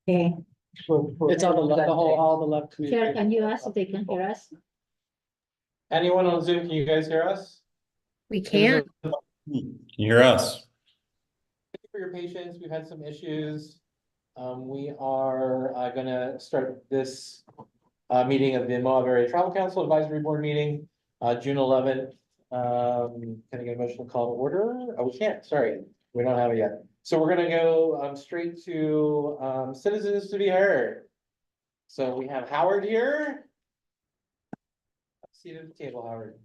Okay, It's on all the left. Chair, can you ask if they can hear us? Anyone on Zoom, can you guys hear us? We can't. Can you hear us? Thank you for your patience. We've had some issues. We are gonna start this meeting of the Moab Area Travel Council Advisory Board meeting, June 11th. Can I get a motion to call to order? Oh, we can't, sorry, we don't have it yet. So we're gonna go straight to citizens to be heard. So we have Howard here. Seated at the table, Howard.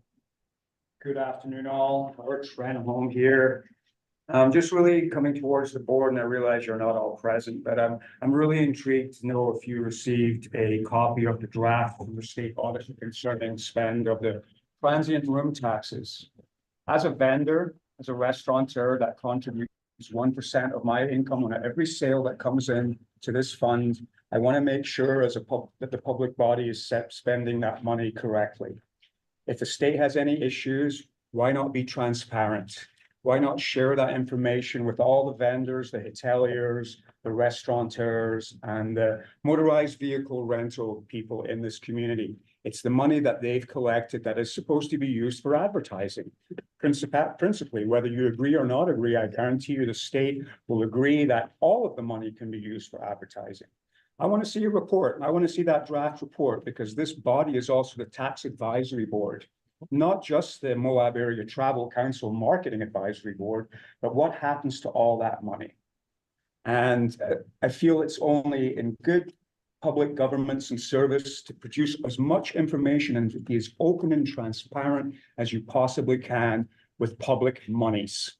Good afternoon, all. Howard Trenholm here. Just really coming towards the board, and I realize you're not all present, but I'm really intrigued to know if you received a copy of the draft from the state audit concerning spend of the transient room taxes. As a vendor, as a restaurateur that contributes 1% of my income on every sale that comes in to this fund, I want to make sure that the public body is spending that money correctly. If the state has any issues, why not be transparent? Why not share that information with all the vendors, the hoteliers, the restaurateurs, and the motorized vehicle rental people in this community? It's the money that they've collected that is supposed to be used for advertising. Principally, whether you agree or not agree, I guarantee you the state will agree that all of the money can be used for advertising. I want to see a report. I want to see that draft report, because this body is also the Tax Advisory Board, not just the Moab Area Travel Council Marketing Advisory Board, but what happens to all that money. And I feel it's only in good public governance and service to produce as much information and to be as open and transparent as you possibly can with public monies.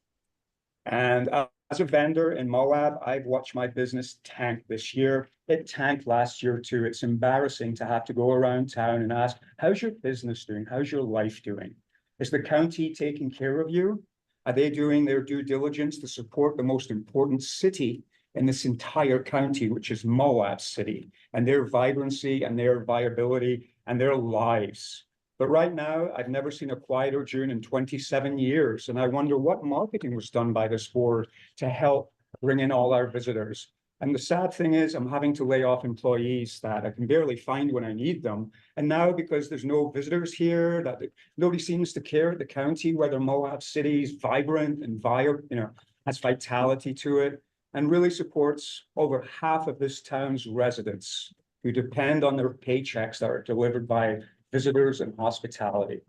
And as a vendor in Moab, I've watched my business tank this year. It tanked last year too. It's embarrassing to have to go around town and ask, how's your business doing? How's your life doing? Is the county taking care of you? Are they doing their due diligence to support the most important city in this entire county, which is Moab City, and their vibrancy and their viability and their lives? But right now, I've never seen a quieter June in 27 years. And I wonder what marketing was done by this board to help bring in all our visitors. And the sad thing is I'm having to lay off employees that I can barely find when I need them. And now, because there's no visitors here, that nobody seems to care at the county whether Moab City is vibrant and has vitality to it, and really supports over half of this town's residents who depend on their paychecks that are delivered by visitors and hospitality.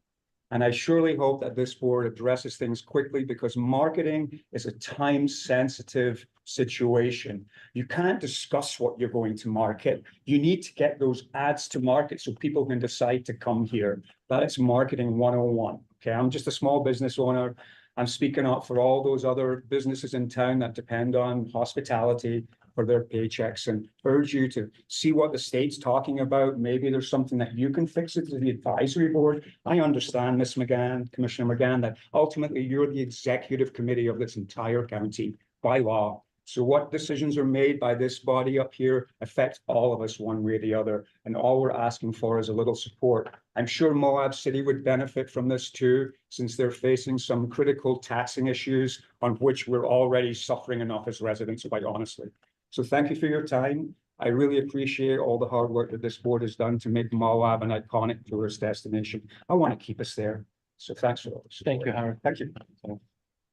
And I surely hope that this board addresses things quickly, because marketing is a time-sensitive situation. You can't discuss what you're going to market. You need to get those ads to market so people can decide to come here. That is marketing 101. Okay, I'm just a small business owner. I'm speaking up for all those other businesses in town that depend on hospitality for their paychecks, and urge you to see what the state's talking about. Maybe there's something that you can fix it to the advisory board. I understand, Ms. McGann, Commissioner McGann, that ultimately you're the executive committee of this entire county by law. So what decisions are made by this body up here affect all of us one way or the other. And all we're asking for is a little support. I'm sure Moab City would benefit from this too, since they're facing some critical taxing issues on which we're already suffering enough as residents, quite honestly. So thank you for your time. I really appreciate all the hard work that this board has done to make Moab an iconic tourist destination. I want to keep us there. So thanks for all this. Thank you, Howard. Thank you.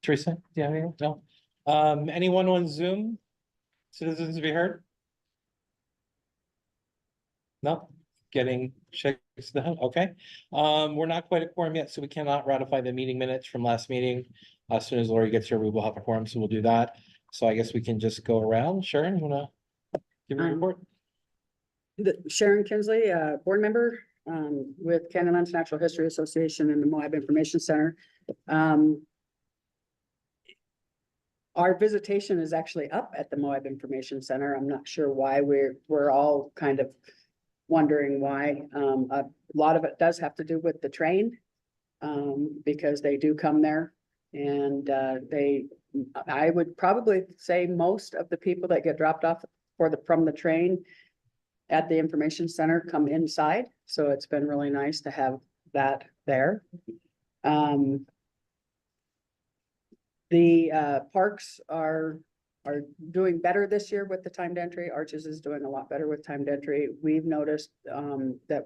Teresa, do you have anything? No. Anyone on Zoom? Citizens to be heard? No, getting shakes down. Okay. We're not quite a quorum yet, so we cannot ratify the meeting minutes from last meeting. As soon as Lori gets here, we will have a quorum, so we'll do that. So I guess we can just go around. Sharon, you wanna give your report? Sharon Kinsley, board member with Canaan's Natural History Association and the Moab Information Center. Our visitation is actually up at the Moab Information Center. I'm not sure why. We're all kind of wondering why. A lot of it does have to do with the train, because they do come there, and I would probably say most of the people that get dropped off from the train at the information center come inside. So it's been really nice to have that there. The parks are are doing better this year with the timed entry. Arches is doing a lot better with timed entry. We've noticed, that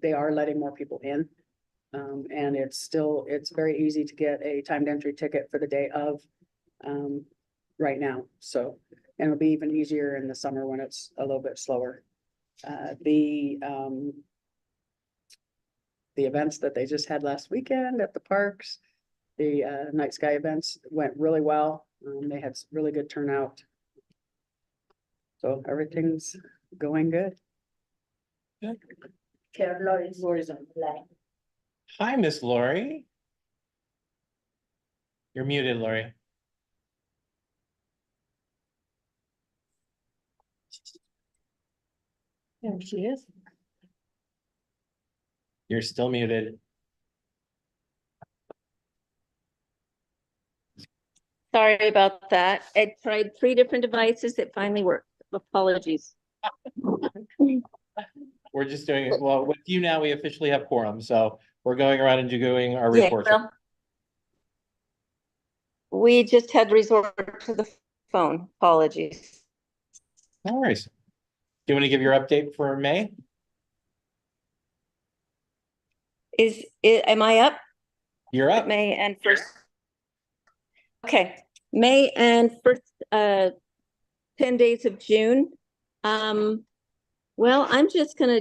they are letting more people in. And it's very easy to get a timed entry ticket for the day of, right now. So, and it'll be even easier in the summer when it's a little bit slower. The events that they just had last weekend at the parks, the night sky events went really well. They had really good turnout. So everything's going good. Lori's on the line. Hi, Miss Lori. You're muted, Lori. There she is. You're still muted. Sorry about that. I tried 3 different devices. It finally worked. Apologies. We're just doing it. Well, with you now, we officially have quorum, so we're going around and doing our Yeah, reports. well, we just had resort to the phone. Apologies. No worries. Do you want to give your update for May? Am I up? You're up. May and first. Okay, May and first 10 days of June. Well, I'm just gonna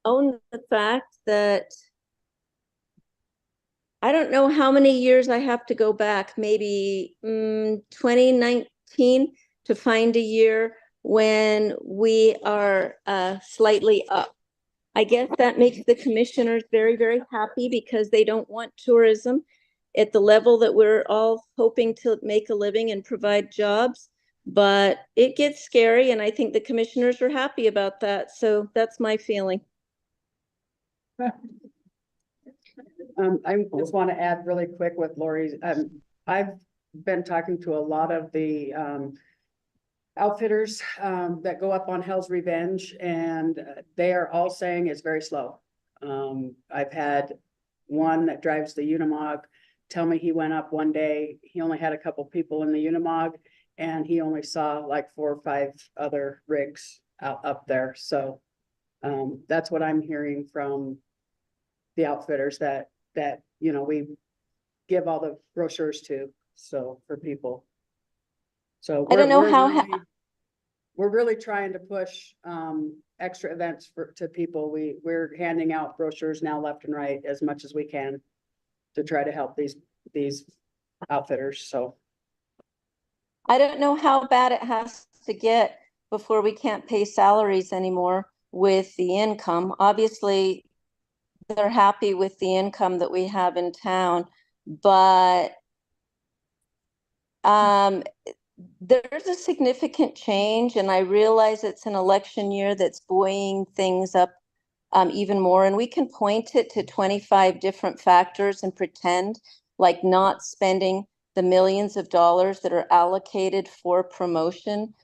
own the fact that I don't know how many years I have to go back, maybe 2019 to find a year when we are slightly up. I guess that makes the commissioners very, very happy because they don't want tourism at the level that we're all hoping to make a living and provide jobs. But it gets scary, and I think the commissioners are happy about that. So that's my feeling. I just want to add really quick with Lori's, I've been talking to a lot of the, outfitters, that go up on Hell's Revenge, and they are all saying it's very slow. I've had one that drives the Unimog tell me he went up one day, he only had a couple people in the Unimog, and he only saw like 4 or 5 other rigs up there. So, that's what I'm hearing from the outfitters that, you know, we give all the brochures to, so for people. So I don't know how. We're really trying to push, extra events to people. We're handing out brochures now left and right as much as we can to try to help these outfitters, so. I don't know how bad it has to get before we can't pay salaries anymore with the income. Obviously, they're happy with the income that we have in town, but there's a significant change, and I realize it's an election year that's buoying things up even more. And we can point it to 25 different factors and pretend like not spending the millions of dollars that are allocated for promotion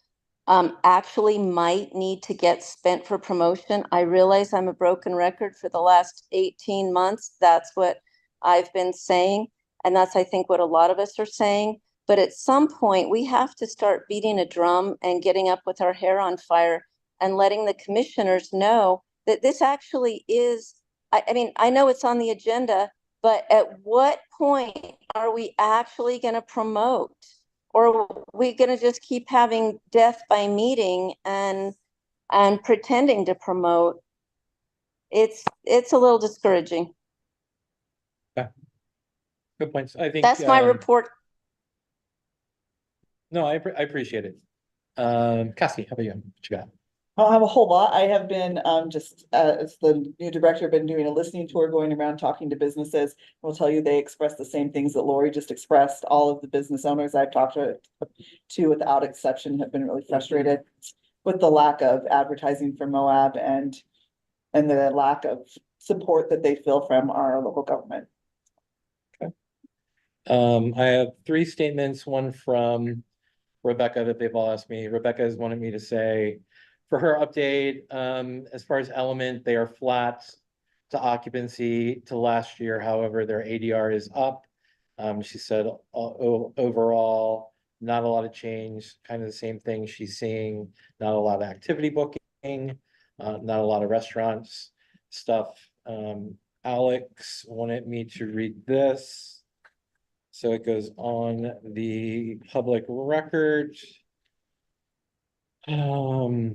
actually might need to get spent for promotion. I realize I'm a broken record for the last 18 months. That's what I've been saying. And that's, I think, what a lot of us are saying. But at some point, we have to start beating a drum and getting up with our hair on fire and letting the commissioners know that this actually is, I mean, I know it's on the agenda, but at what point are we actually going to promote? Or are we going to just keep having death by meeting and pretending to promote? It's a little discouraging. Good points. I think That's my report. No, I appreciate it. Cassie, how about you? What you got? I don't have a whole lot. I have been just as the new director, been doing a listening tour, going around talking to businesses. I'll tell you, they express the same things that Lori just expressed. All of the business owners I've talked to without exception have been really frustrated with the lack of advertising for Moab and the lack of support that they feel from our local government. I have 3 statements, one from Rebecca that they've all asked me. Rebecca has wanted me to say, for her update, as far as Element, they are flat to occupancy to last year. However, their ADR is up. She said overall, not a lot of change, kind of the same thing she's seeing, not a lot of activity booking, not a lot of restaurants stuff. Alex wanted me to read this. So it goes on the public record. TCAP,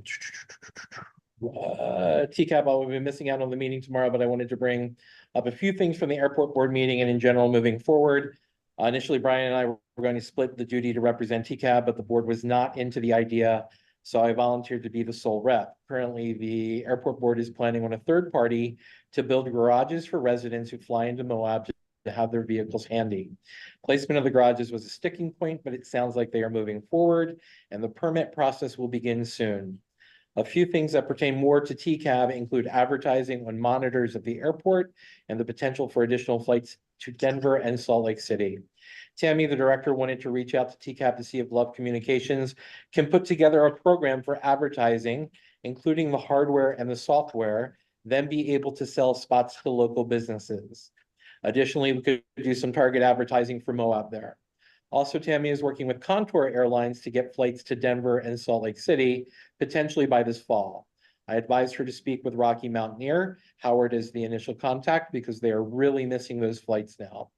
I'll be missing out on the meeting tomorrow, but I wanted to bring up a few things from the airport board meeting and in general moving forward. Initially, Brian and I were going to split the duty to represent TCAP, but the board was not into the idea. So I volunteered to be the sole rep. Currently, the airport board is planning on a third party to build garages for residents who fly into Moab to have their vehicles handy. Placement of the garages was a sticking point, but it sounds like they are moving forward and the permit process will begin soon. A few things that pertain more to TCAB include advertising on monitors at the airport and the potential for additional flights to Denver and Salt Lake City. Tammy, the director, wanted to reach out to TCAB to see if Love Communications can put together a program for advertising, including the hardware and the software, then be able to sell spots to local businesses. Additionally, we could do some target advertising for Moab there. Also, Tammy is working with Contour Airlines to get flights to Denver and Salt Lake City, potentially by this fall. I advised her to speak with Rocky Mountaineer. Howard is the initial contact because they are really missing those flights now.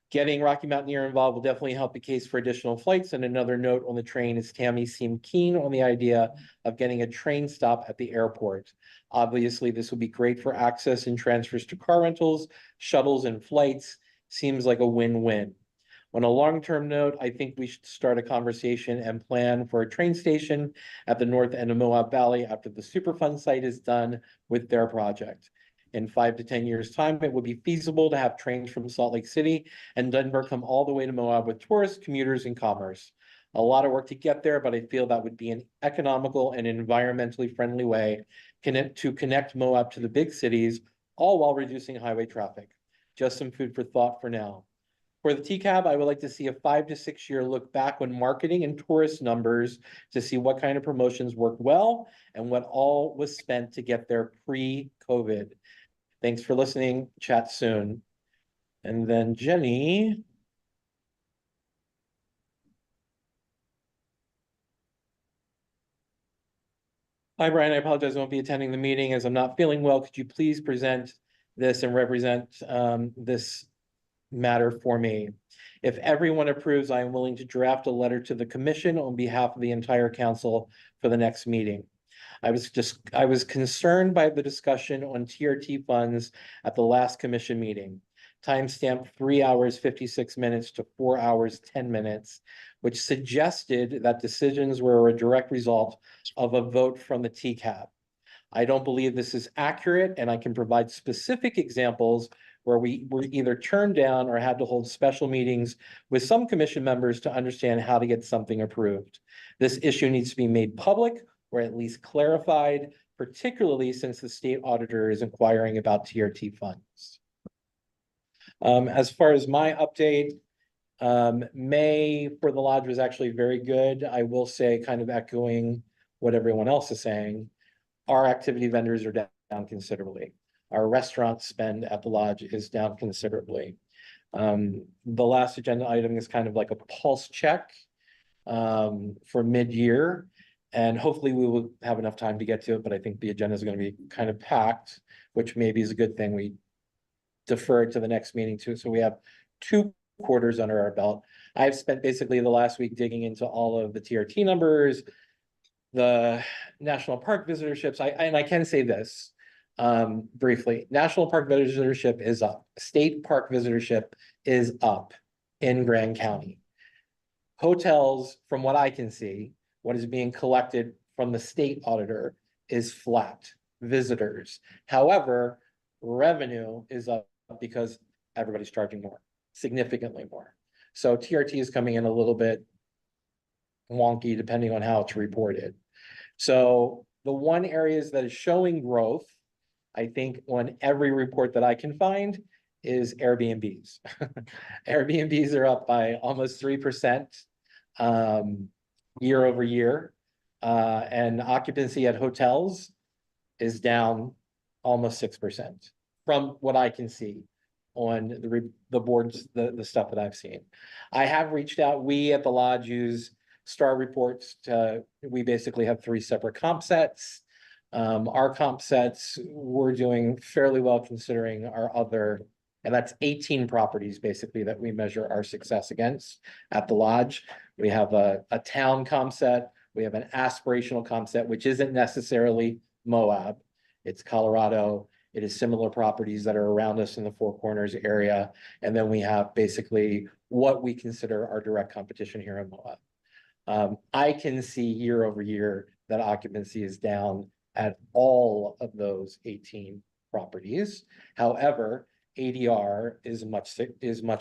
Getting Rocky Mountaineer involved will definitely help the case for additional flights. And another note on the train is Tammy seemed keen on the idea of getting a train stop at the airport. Obviously, this will be great for access and transfers to car rentals, shuttles, and flights. Seems like a win-win. On a long-term note, I think we should start a conversation and plan for a train station at the north end of Moab Valley after the Superfund site is done with their project. In 5 to 10 years' time, it would be feasible to have trains from Salt Lake City and Denver come all the way to Moab with tourists, commuters, and commerce. A lot of work to get there, but I feel that would be an economical and environmentally friendly way to connect Moab to the big cities, all while reducing highway traffic. Just some food for thought for now. For the TCAB, I would like to see a 5 to 6 year look back on marketing and tourist numbers to see what kind of promotions worked well and what all was spent to get there pre-COVID. Thanks for listening. Chat soon. And then Jenny. Hi, Brian. I apologize. I won't be attending the meeting as I'm not feeling well. Could you please present this and represent this matter for me? If everyone approves, I am willing to draft a letter to the commission on behalf of the entire council for the next meeting. I was concerned by the discussion on TRT funds at the last commission meeting. Timestamp 3 hours, 56 minutes to 4 hours, 10 minutes, which suggested that decisions were a direct result of a vote from the TCAB. I don't believe this is accurate, and I can provide specific examples where we were either turned down or had to hold special meetings with some commission members to understand how to get something approved. This issue needs to be made public or at least clarified, particularly since the state auditor is inquiring about TRT funds. As far as my update, May for the lodge was actually very good. I will say, kind of echoing what everyone else is saying, our activity vendors are down considerably. Our restaurant spend at the lodge is down considerably. The last agenda item is kind of like a pulse check for mid-year. And hopefully we will have enough time to get to it, but I think the agenda is going to be kind of packed, which maybe is a good thing. We defer it to the next meeting too. So we have 2 quarters under our belt. I've spent basically the last week digging into all of the TRT numbers, the national park visitorships. And I can say this briefly. National park visitorship is up. State park visitorship is up in Grand County. Hotels, from what I can see, what is being collected from the state auditor is flat visitors. However, revenue is up because everybody's charging more, significantly more. So TRT is coming in a little bit wonky depending on how it's reported. So the one areas that is showing growth, I think on every report that I can find, is Airbnbs. Airbnbs are up by almost 3%. Year over year, and occupancy at hotels is down almost 6% from what I can see on the boards, the stuff that I've seen. I have reached out, we at the lodge use Star Reports we basically have 3 separate comp sets. Our comp sets, we're doing fairly well considering our other, and that's 18 properties basically that we measure our success against at the lodge. We have a town comp set, we have an aspirational comp set, which isn't necessarily Moab. It's Colorado. It is similar properties that are around us in the Four Corners area. And then we have basically what we consider our direct competition here in Moab. I can see year over year that occupancy is down at all of those 18 properties. However, ADR is much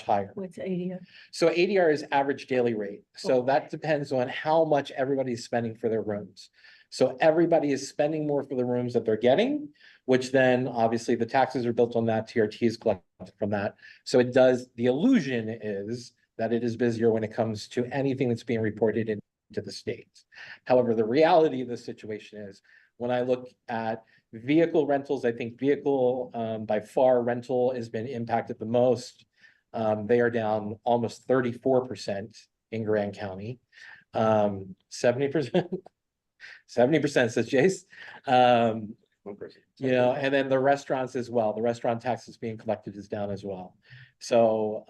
higher. What's ADR? So ADR is average daily rate. So that depends on how much everybody's spending for their rooms. So everybody is spending more for the rooms that they're getting, which then obviously the taxes are built on that, TRT is collected from that. So it does, the illusion is that it is busier when it comes to anything that's being reported into the state. However, the reality of the situation is when I look at vehicle rentals, I think vehicle by far rental has been impacted the most. They are down almost 34% in Grand County. 70%. 70% says Jace. You know, and then the restaurants as well. The restaurant taxes being collected is down as well. So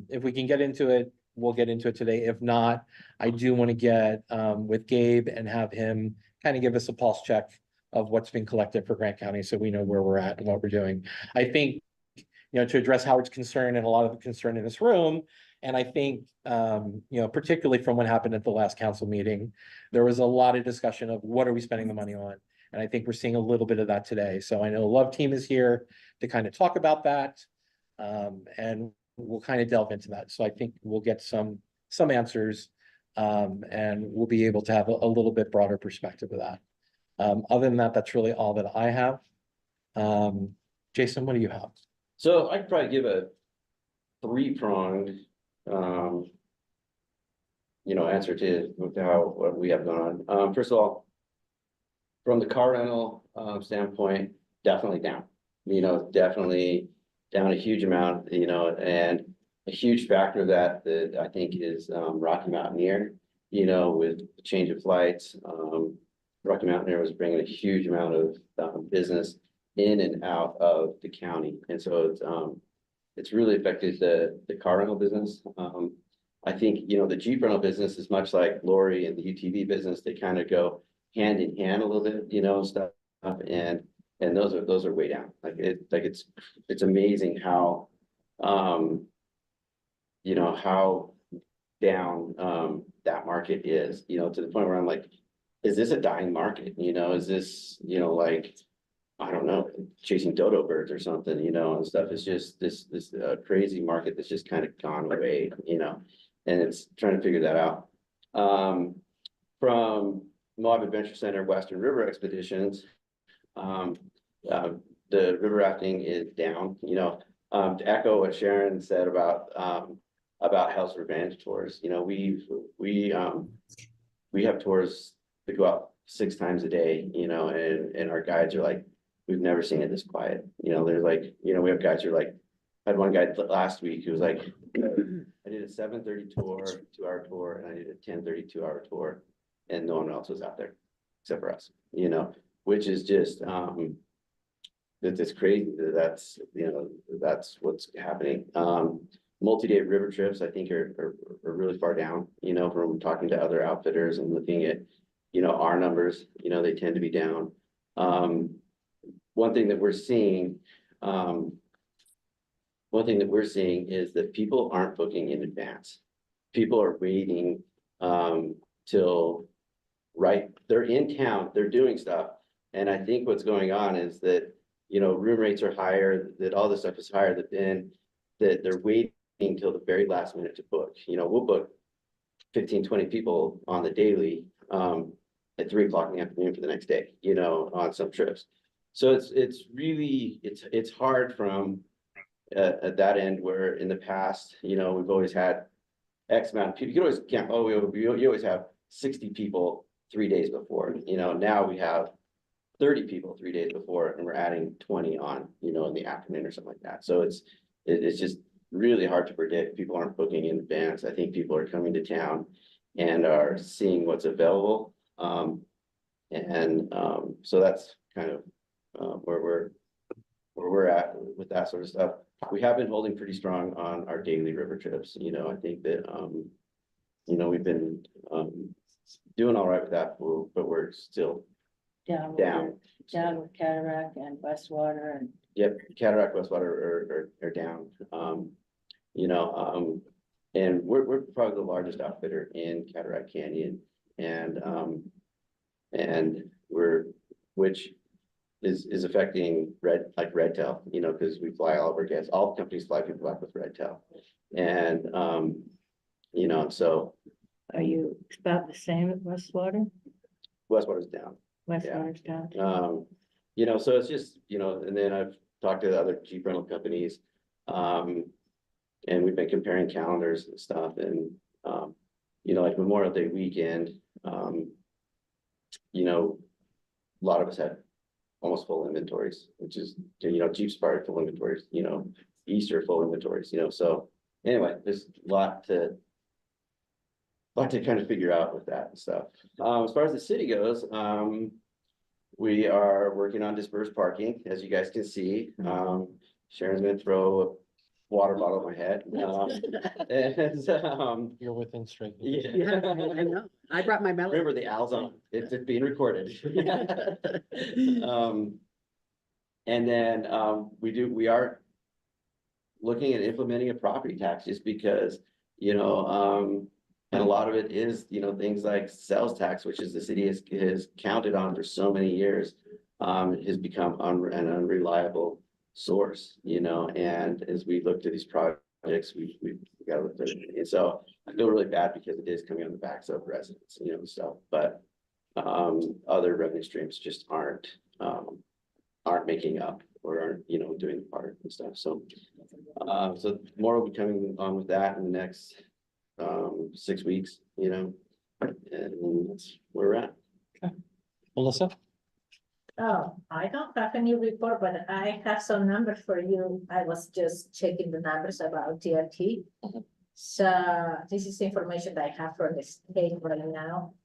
if we can get into it, we'll get into it today. If not, I do want to get with Gabe and have him kind of give us a pulse check of what's been collected for Grant County, so we know where we're at and what we're doing. I think, you know, to address Howard's concern and a lot of the concern in this room, and I think, you know, particularly from what happened at the last council meeting, there was a lot of discussion of what are we spending the money on? And I think we're seeing a little bit of that today. So I know Love Team is here to kind of talk about that. And we'll kind of delve into that. So I think we'll get some answers, and we'll be able to have a little bit broader perspective of that. Other than that, that's really all that I have. Jason, what do you have? So I could probably give a 3-pronged, you know, answer to what we have going on. First of all, from the car rental standpoint, definitely down. You know, definitely down a huge amount. You know, and a huge factor of that I think is Rocky Mountaineer. You know, with the change of flights, Rocky Mountaineer was bringing a huge amount of business in and out of the county, and so it's really affected the car rental business. I think, you know, the Jeep rental business is much like Lori and the UTV business. They kind of go hand in hand a little bit, you know, stuff, and those are way down. It's amazing how, you know, how down that market is, you know, to the point where I'm like, is this a dying market? You know, is this, you know, like, I don't know, chasing dodo birds or something, you know, and stuff. It's just this crazy market that's just kind of gone away, you know, and it's trying to figure that out. From Moab Adventure Center, Western River Expeditions, the river rafting is down, you know, to echo what Sharon said about Hell's Revenge tours. You know, we have tours that go out 6 times a day, you know, and our guides are like, we've never seen it this quiet. You know, they're like, you know, we have guides who are like, I had one guy last week who was like, I did a 7:30 tour, 2-hour tour, and I did a 10:30 2-hour tour, and no one else was out there except for us, you know, which is just, that's crazy. That's, you know, that's what's happening. Multi-day river trips, I think are really far down, you know, from talking to other outfitters and looking at, you know, our numbers, you know, they tend to be down. One thing that we're seeing is that people aren't booking in advance. People are waiting till they're in town, they're doing stuff. And I think what's going on is that, you know, room rates are higher, that all this stuff is higher, that they're waiting till the very last minute to book. You know, we'll book 15, 20 people on the daily at 3 o'clock in the afternoon for the next day, you know, on some trips. So it's really hard from at that end, where in the past, you know, we've always had X amount of people. You can always count, you always have 60 people 3 days before, you know. Now we have 30 people 3 days before, and we're adding 20 on, you know, in the afternoon or something like that. So it's just really hard to predict. People aren't booking in advance. I think people are coming to town and are seeing what's available. So that's kind of, where we're at with that sort of stuff. We have been holding pretty strong on our daily river trips, you know, I think that, we've been, doing all right with that, but we're still Down. down. Down with Cataract and Westwater and. Yep, Cataract, Westwater are down. And we're probably the largest outfitter in Cataract Canyon, and which is affecting Redtail, because we fly all of our guests, all companies fly people back with Redtail. And, so Are you about the same at Westwater? Westwater's down. Westwater's down. So it's just, and then I've talked to the other Jeep rental companies. And we've been comparing calendars and stuff, and, like Memorial Day weekend, a lot of us had almost full inventories, which is, Jeep's probably full inventories, Easter full inventories, so anyway, there's a lot to kind of figure out with that and stuff. As far as the city goes, we are working on dispersed parking, as you guys can see. Sharon's gonna throw a water bottle at my head. And, You're within straight. Yeah, I know. I brought my melon. remember the owl's on, it's being recorded. And then, we are looking at implementing a property tax, just because, and a lot of it is, things like sales tax, which is the city has counted on for so many years, has become an unreliable source, and as we look to these projects, we gotta look at it. And so I feel really bad because it is coming on the backs of residents, stuff, but other revenue streams just aren't making up, or aren't, doing the part and stuff. So more will be coming on with that in the next 6 weeks, and that's where we're at. Melissa? Oh, I don't have any report, but I have some numbers for you. I was just checking the numbers about TRT. So this is information that I have from the state right now.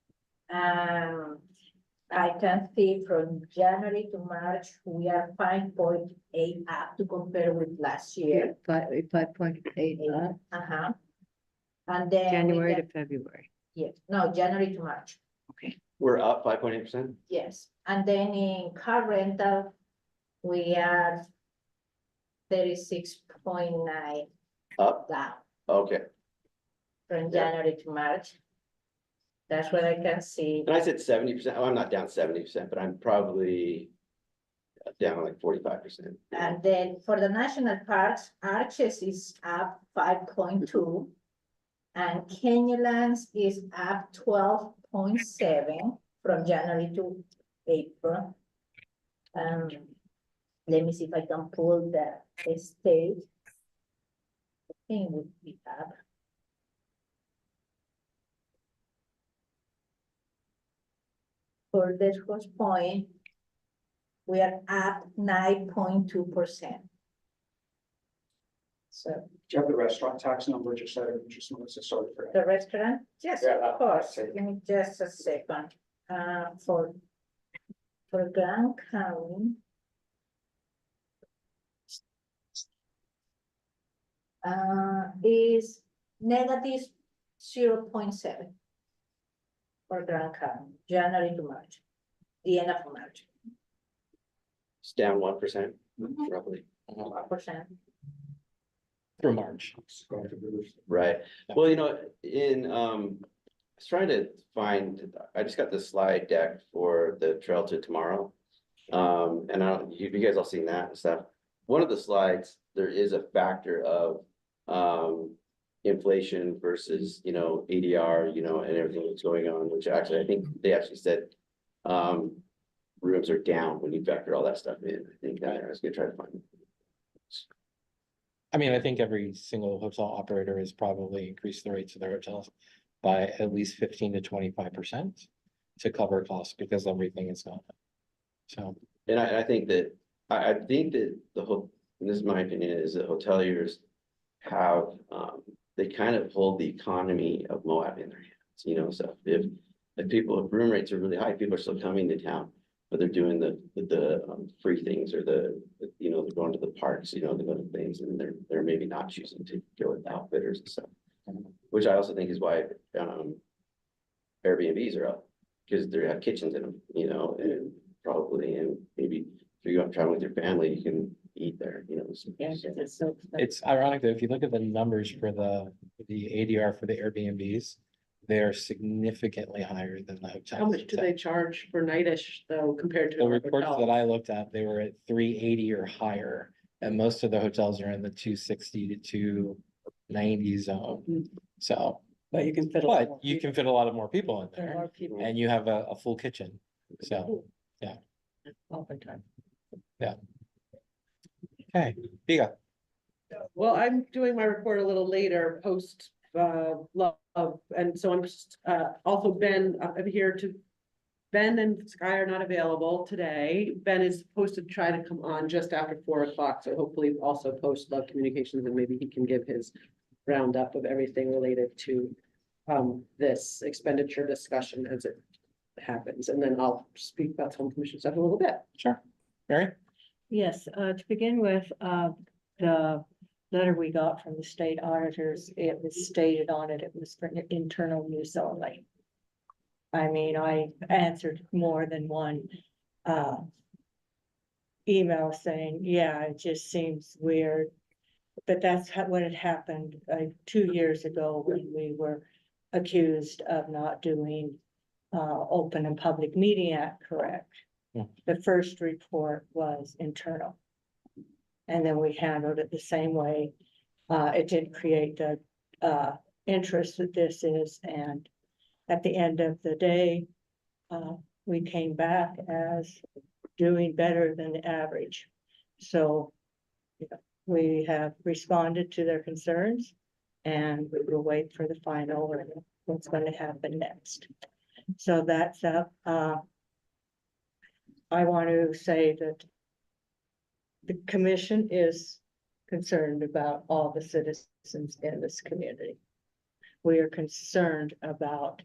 I can see from January to March, we are 5.8 up to compare with last year. 5.8 up, And then. January to February. Yes, no, January to March. We're up 5.8%. Yes, and then in car rental, we are 36.9 Up, down okay. from Yeah. January to March. That's what I can see. And I said 70%. Oh, I'm not down 70%, but I'm probably down like 45%. And then for the national parks, Arches is up 5.2. And Canyonlands is up 12.7 from January to April. Let me see if I can pull the state. I think would be up. For this West Point, we are up 9.2%. So Do you have the restaurant tax number, just out of interest, Melissa? Sorry for that. the restaurant, yes, Yeah, of course, that's it. give me just a second, for Grand County. Is negative 0.7. For Grand County, January to March, the end of March, It's down 1%, roughly. 1%. Through March. Right. Well, I was trying to find, I just got the slide deck for the Trail to Tomorrow. And you guys all seen that and stuff. One of the slides, there is a factor of inflation versus, ADR, and everything that's going on, which actually, I think they actually said rooms are down when you factor all that stuff in. I think I was gonna try to find it. I mean, I think every single hotel operator has probably increased the rates of their hotels by at least 15 to 25% to cover costs, because everything is gone up. So, And I think that, I think that and this is my opinion, is that hoteliers have, they kind of hold the economy of Moab in their hands, you know, so if if room rates are really high, people are still coming to town, but they're doing the free things or you know, they're going to the parks, you know, they're going to things, and they're maybe not choosing to go with outfitters and stuff. Which I also think is why, Airbnbs are up, because they have kitchens in them, you know, and probably, and maybe if you go traveling with your family, you can eat there, you know. Yeah, it's so. It's ironic that if you look at the numbers for the ADR for the Airbnbs, they're significantly higher than the hotels. How much do they charge for nightish though compared to? The our reports that hotels? I looked at, they were at 380 or higher, and most of the hotels are in the 260 to 290 zone. So, But you can fit. a lot but more you people. can fit a lot of more people in There are there, people and you have a full kitchen. So, oftentimes. okay, Biga. Well, I'm doing my report a little later, post, love, and so I'm just, also Ben, I'm here to. Ben and Sky are not available today. Ben is supposed to try to come on just after 4 o'clock, so hopefully also post Love Communications, and maybe he can give his roundup of everything related to. This expenditure discussion as it happens, and then I'll speak about home commission stuff a little bit. Sure. Mary? Yes, to begin with, the letter we got from the state auditors, it was stated on it, it was for internal use only. I mean, I answered more than one, email saying, yeah, it just seems weird. But that's what had happened, 2 years ago when we were accused of not doing, Open and Public Meeting Act correct. Yeah. The first report was internal. And then we handled it the same way. It did create the interest that this is, and at the end of the day, we came back as doing better than the average. So, you know, we have responded to their concerns, and we will wait for the final and what's going to happen next. So that's up. I want to say that the commission is concerned about all the citizens in this community. We are concerned about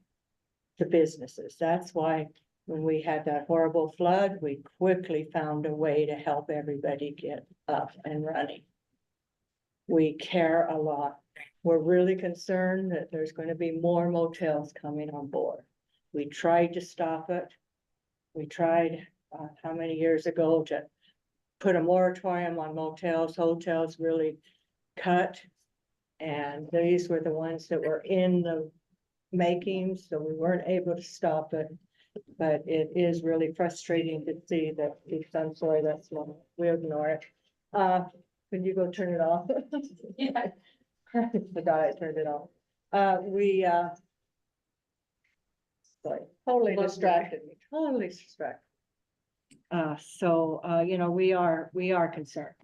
the businesses. That's why when we had that horrible flood, we quickly found a way to help everybody get up and running. We care a lot. We're really concerned that there's going to be more motels coming on board. We tried to stop it. We tried, how many years ago to put a moratorium on motels. Hotels really cut. And these were the ones that were in the making, so we weren't able to stop it. But it is really frustrating to see that, I'm sorry, that's one, we'll ignore it. Can you go turn it off? Yeah. The guy turned it off. Sorry, totally distracted me, totally distracted. You know, we are concerned.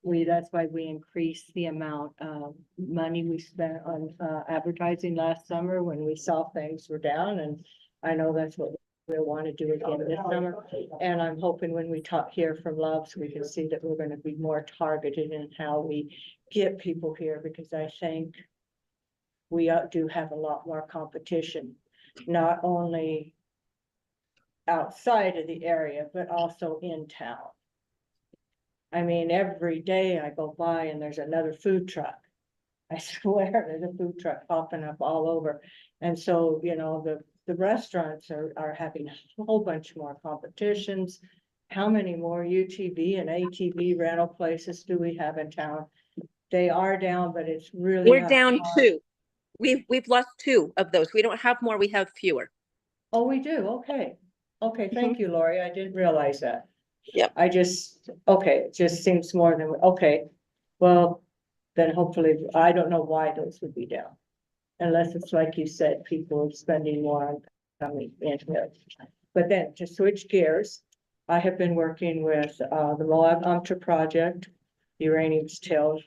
That's why we increased the amount of money we spent on advertising last summer when we saw things were down, and I know that's what we'll want to do again this summer. And I'm hoping when we hear from Loves, we can see that we're going to be more targeted in how we get people here, because I think we do have a lot more competition, not only outside of the area, but also in town. I mean, every day I go by and there's another food truck. I swear there's a food truck popping up all over. And so, you know, the restaurants are having a whole bunch more competitions. How many more UTV and ATV rental places do we have in town? They are down, but it's really. We're down 2. We've lost 2 of those. We don't have more, we have fewer. Oh, we do, okay. Okay, thank you, Lori, I didn't realize that. Yep. Okay, it just seems more than, okay. Well, then hopefully, I don't know why those would be down. Unless it's like you said, people are spending more on coming in here. But then to switch gears, I have been working with the Moab UMTRA project, the Uranium's Tail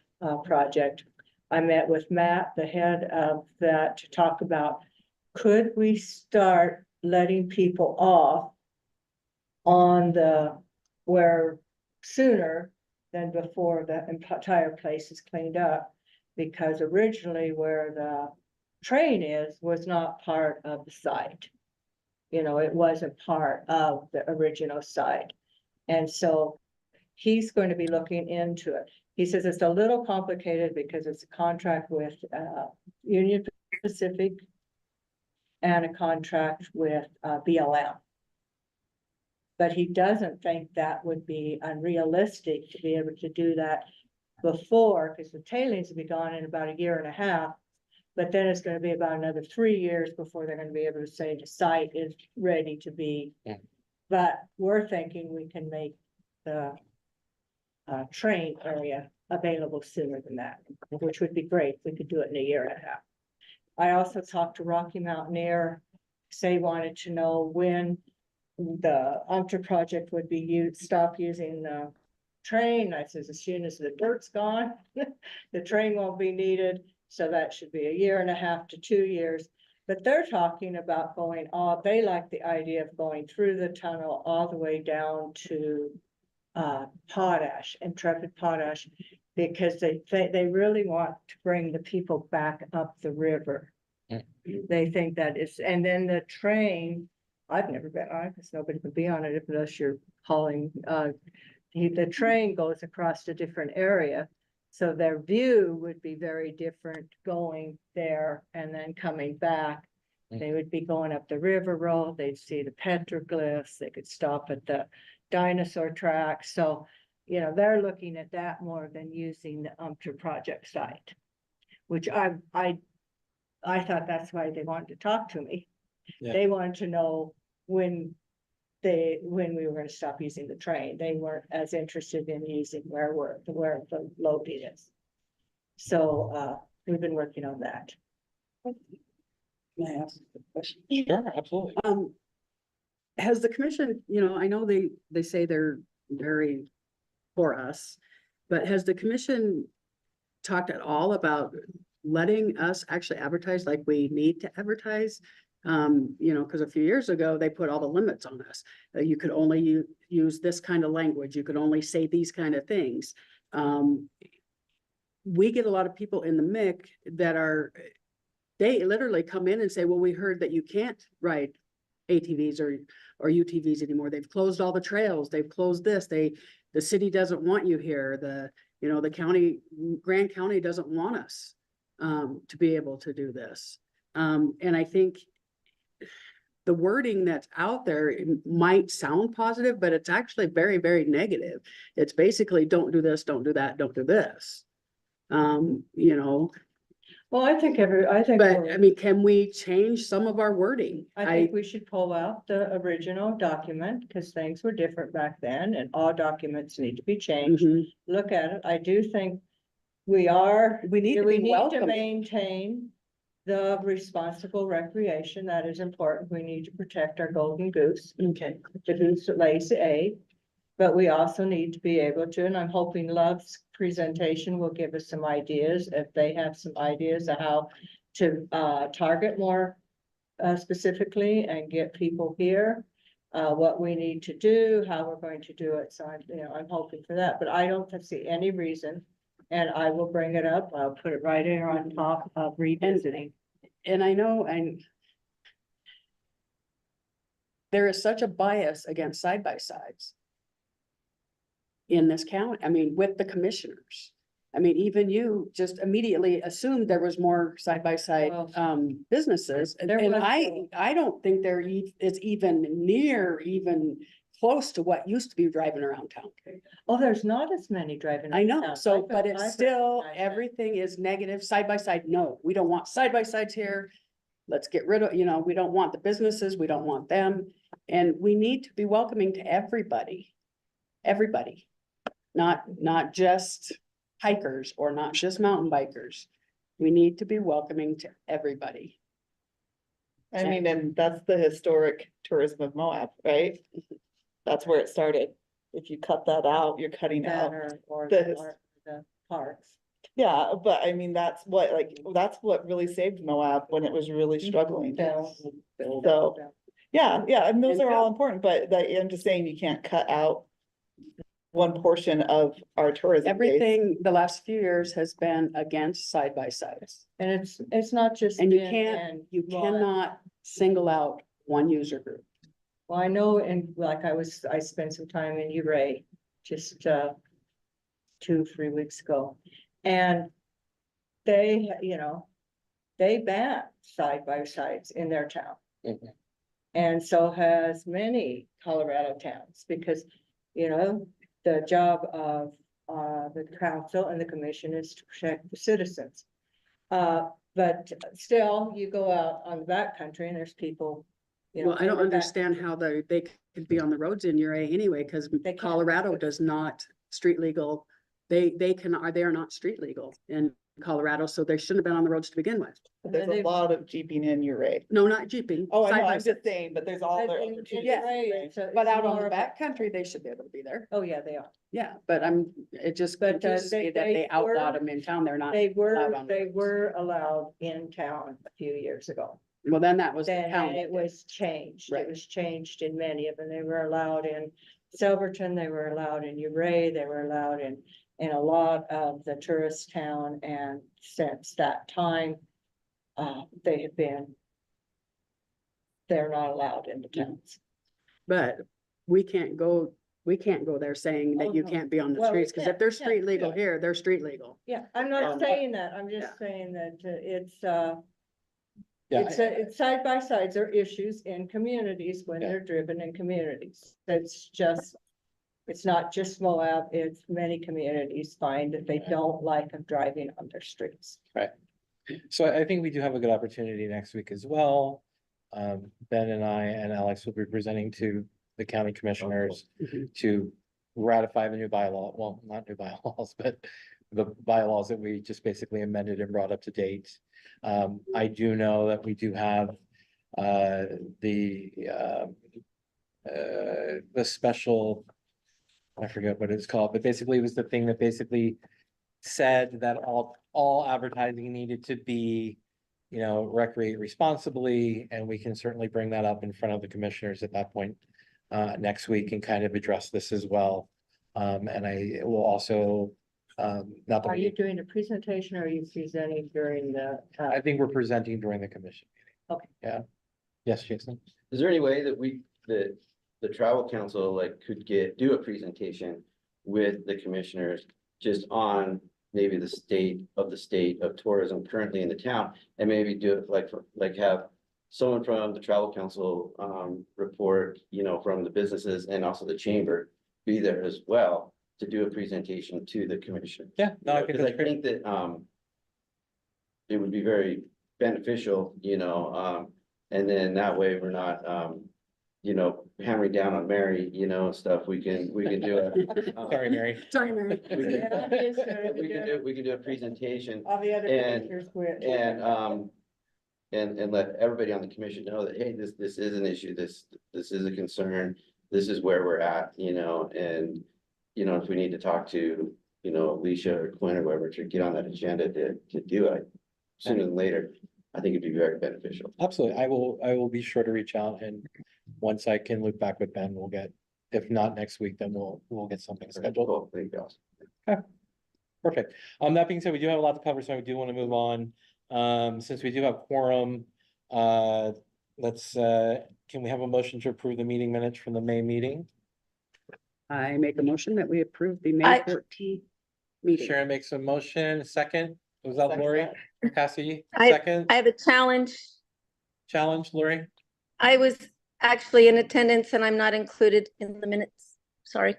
project. I met with Matt, the head of that, to talk about, could we start letting people off on where sooner than before the entire place is cleaned up. Because originally where the train is was not part of the site. You know, it wasn't part of the original site. And so he's going to be looking into it. He says it's a little complicated because it's a contract with Union Pacific and a contract with BLM. But he doesn't think that would be unrealistic to be able to do that before, because the tailings will be gone in about a year and a half. But then it's gonna be about another 3 years before they're gonna be able to say the site is ready to be. Yeah. But we're thinking we can make the train area available sooner than that, which would be great. We could do it in a year and a half. I also talked to Rocky Mountaineer. They wanted to know when the UMTRA project would be stop using the train. I says, as soon as the dirt's gone, the train won't be needed. So that should be a year and a half to 2 years. But they're talking about going all, they like the idea of going through the tunnel all the way down to Potash, Intrepid Potash, because they really want to bring the people back up the river. They think that is, and then the train, I've never been on it because nobody can be on it unless you're hauling, the train goes across a different area. So their view would be very different going there and then coming back. They would be going up the river road, they'd see the petroglyphs, they could stop at the dinosaur tracks. So, you know, they're looking at that more than using the UMTRA project site, which I thought that's why they wanted to talk to me. Yeah. They wanted to know when we were gonna stop using the train. They weren't as interested in using where the loading is. So, we've been working on that. May I ask a question? Sure, absolutely. Has the commission, you know, I know they say they're very for us, but has the commission talked at all about letting us actually advertise like we need to advertise? You know, because a few years ago, they put all the limits on us. You could only use this kind of language. You could only say these kind of things. We get a lot of people in the MIC that they literally come in and say, well, we heard that you can't ride ATVs or UTVs anymore. They've closed all the trails. They've closed this. The city doesn't want you here. The county, Grand County doesn't want us to be able to do this. And I think the wording that's out there, it might sound positive, but it's actually very, very negative. It's basically, don't do this, don't do that, don't do this. You know, Well, I think but I mean, can we change some of our wording? I think we should pull out the original document because things were different back then and all documents need to be changed. Mhm. Look at it. I do think we We need to we be need to welcoming. maintain the responsible recreation. That is important. We need to protect our golden goose. Okay. The goose that lays the egg. But we also need to be able to, and I'm hoping Love's presentation will give us some ideas, if they have some ideas of how to target more specifically and get people here. What we need to do, how we're going to do it. So I'm hoping for that, but I don't see any reason. And I will bring it up. I'll put it right here on top of revisiting. And I know, there is such a bias against side-by-sides in this county, I mean, with the commissioners. I mean, even you just immediately assumed there was more side-by-side businesses. And There was, I don't think it's even near, even close to what used to be driving around town. Oh, there's not as many driving. I know, around. so, I but it's still, recognize that. everything is negative, side-by-side. No, we don't want side-by-sides here. Let's get rid of, we don't want the businesses, we don't want them. And we need to be welcoming to everybody. Everybody, not just hikers or not just mountain bikers. We need to be welcoming to everybody. I mean, and that's the historic tourism of Moab, right? That's where it started. If you cut that out, you're cutting out. Or the- the parks. Yeah, but I mean, that's what really saved Moab when it was really struggling. So, yeah, and those And are all important, but I'm just saying you can't cut out one portion of our tourism base. Everything, the last few years has been against side by sides. And it's not just. And you been can't, in you one- cannot single out one user group. Well, I know, and like I spent some time in Uray just 2-3 weeks ago. And they, they ban side by sides in their town. Mhm. And so has many Colorado towns, because, the job of the council and the commission is to protect the citizens. But still, you go out on the backcountry and there's people. Well, I don't in the back- understand how they could be on the roads in Uray anyway, because They can't. Colorado does not street legal. They are not street legal in Colorado, so they shouldn't have been on the roads to begin with. But there's And a they've- lot of jeeping in Uray. No, not jeeping. Oh, I side know, by I'm side. just saying, but there's all But other in- in opportunities. Uray, it's But out on more the of a- backcountry, they should be able to be there. Oh, yeah, they are. Yeah, but it just But, confuses me that they outlawed were- them in town. They're not. They allowed were, on the they roads. were allowed in town a few years ago. Well, then that was the Then town. it was changed. Right. It was changed in many of them. They were allowed in Silverton, they were allowed in Uray, they were allowed in a lot of the tourist town, and since that time, they have been. They're not allowed in the towns. But we can't go there saying Oh, that you no. can't be on the Well, we streets, because if can, they're yeah, street legal yeah. here, they're street legal. Yeah, I'm not Um, saying that. I'm yeah. just saying that it's Yeah, it's side by sides are issues in communities when Yeah. they're driven in communities. That's just, it's not just Moab, it's many communities find that they don't like them driving on their streets. So I think we do have a good opportunity next week as well. Ben and I and Alex will be presenting to the county commissioners Mhm. to ratify the new bylaw, well, not new bylaws, but the bylaws that we just basically amended and brought up to date. I do know that we do have the special, I forget what it's called, but basically it was the thing that basically said that all advertising needed to be, recreate responsibly, and we can certainly bring that up in front of the commissioners at that point next week and kind of address this as well. And I will also, not that Are you we, doing a presentation or are you presenting during the? I think we're presenting during the commission meeting. Okay. Yeah. Yes, Jason? Is there any way that the travel council could do a presentation with the commissioners just on maybe the state of tourism currently in the town, and maybe do it have someone from the travel council report, from the businesses and also the chamber be there as well to do a presentation to the commission. Yeah, no, I think Because I that's great. think that it would be very beneficial, and then that way we're not hammering down on Mary, stuff. We can do it. Sorry, Mary. Sorry, Mary. We can do a presentation All the other And- commissioners quit. and let everybody on the commission know that, hey, this is an issue, this is a concern, this is where we're at, and if we need to talk to, Alicia or Quinn or whoever to get on that agenda to do it sooner than later, I think it'd be very beneficial. Absolutely. I will be sure to reach out, and once I can loop back with Ben, we'll get, if not next week, then we'll get something scheduled. Cool, thank you guys. Perfect. That being said, we do have a lot to cover, so I do want to move on. Since we do have quorum, can we have a motion to approve the meeting minutes from the May meeting? I make a motion that we approve the May I- 14th meeting. Sharon makes a motion, second. Was that Lori? Cassie, I- second? I have a challenge. Challenge, Lori? I was actually in attendance and I'm not included in the minutes. Sorry.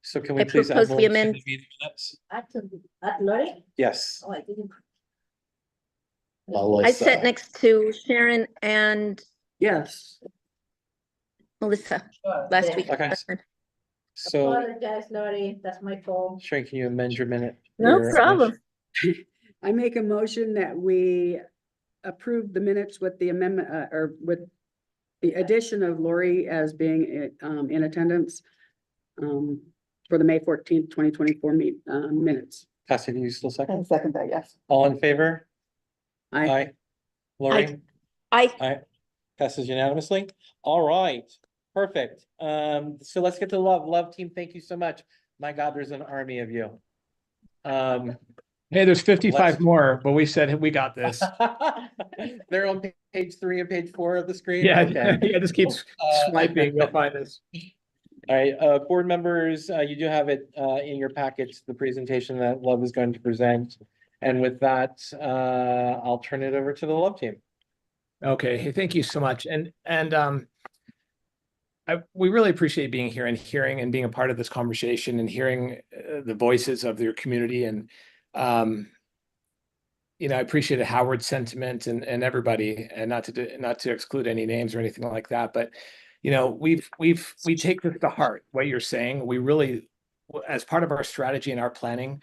So can we I please add propose we Lori to the amend. meeting minutes? At Lori? Yes. Oh, I didn't. I sat next to Sharon and Yes. Melissa Sure, last yeah. week. Okay. So, Apologize, Lori, that's my fault. Sharon, can you amend your minute? No your problem. I make a motion that we approve the minutes with the amendment, or with the addition of Lori as being, in attendance, for the May 14th, 2024 minutes. Cassie, do you still second? And second that, yes. All in favor? I, Aye. Lori? I, Passes unanimously. All right, perfect. So let's get to love team. Thank you so much. My God, there's an army of you. Hey, there's 55 Let's- more, but we said we got this. They're on page 3 and page 4 of the screen. Yeah, Okay. yeah, just keeps swiping, you'll find this. All right, board members, you do have it in your packets, the presentation that Love is going to present. And with that, I'll turn it over to the Love team. Okay, hey, thank you so much. We really appreciate being here and hearing and being a part of this conversation and hearing the voices of your community. And you know, I appreciate Howard's sentiment and everybody, and not to exclude any names or anything like that, but you know, we take this to heart, what you're saying. We really, as part of our strategy and our planning,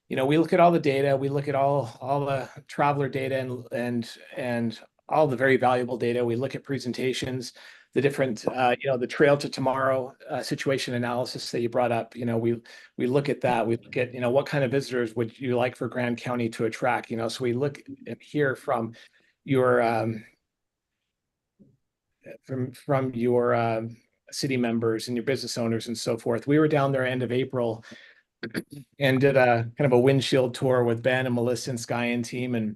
you know, we look at all the data, we look at all the traveler data and all the very valuable data. We look at presentations, the different, you know, the Trail to Tomorrow situation analysis that you brought up. You know, we look at that. We look at, you know, what kind of visitors would you like for Grand County to attract? You know, so we look and hear from your city members and your business owners and so forth. We were down there end of April and did a kind of a windshield tour with Ben and Melissa and Sky and team, and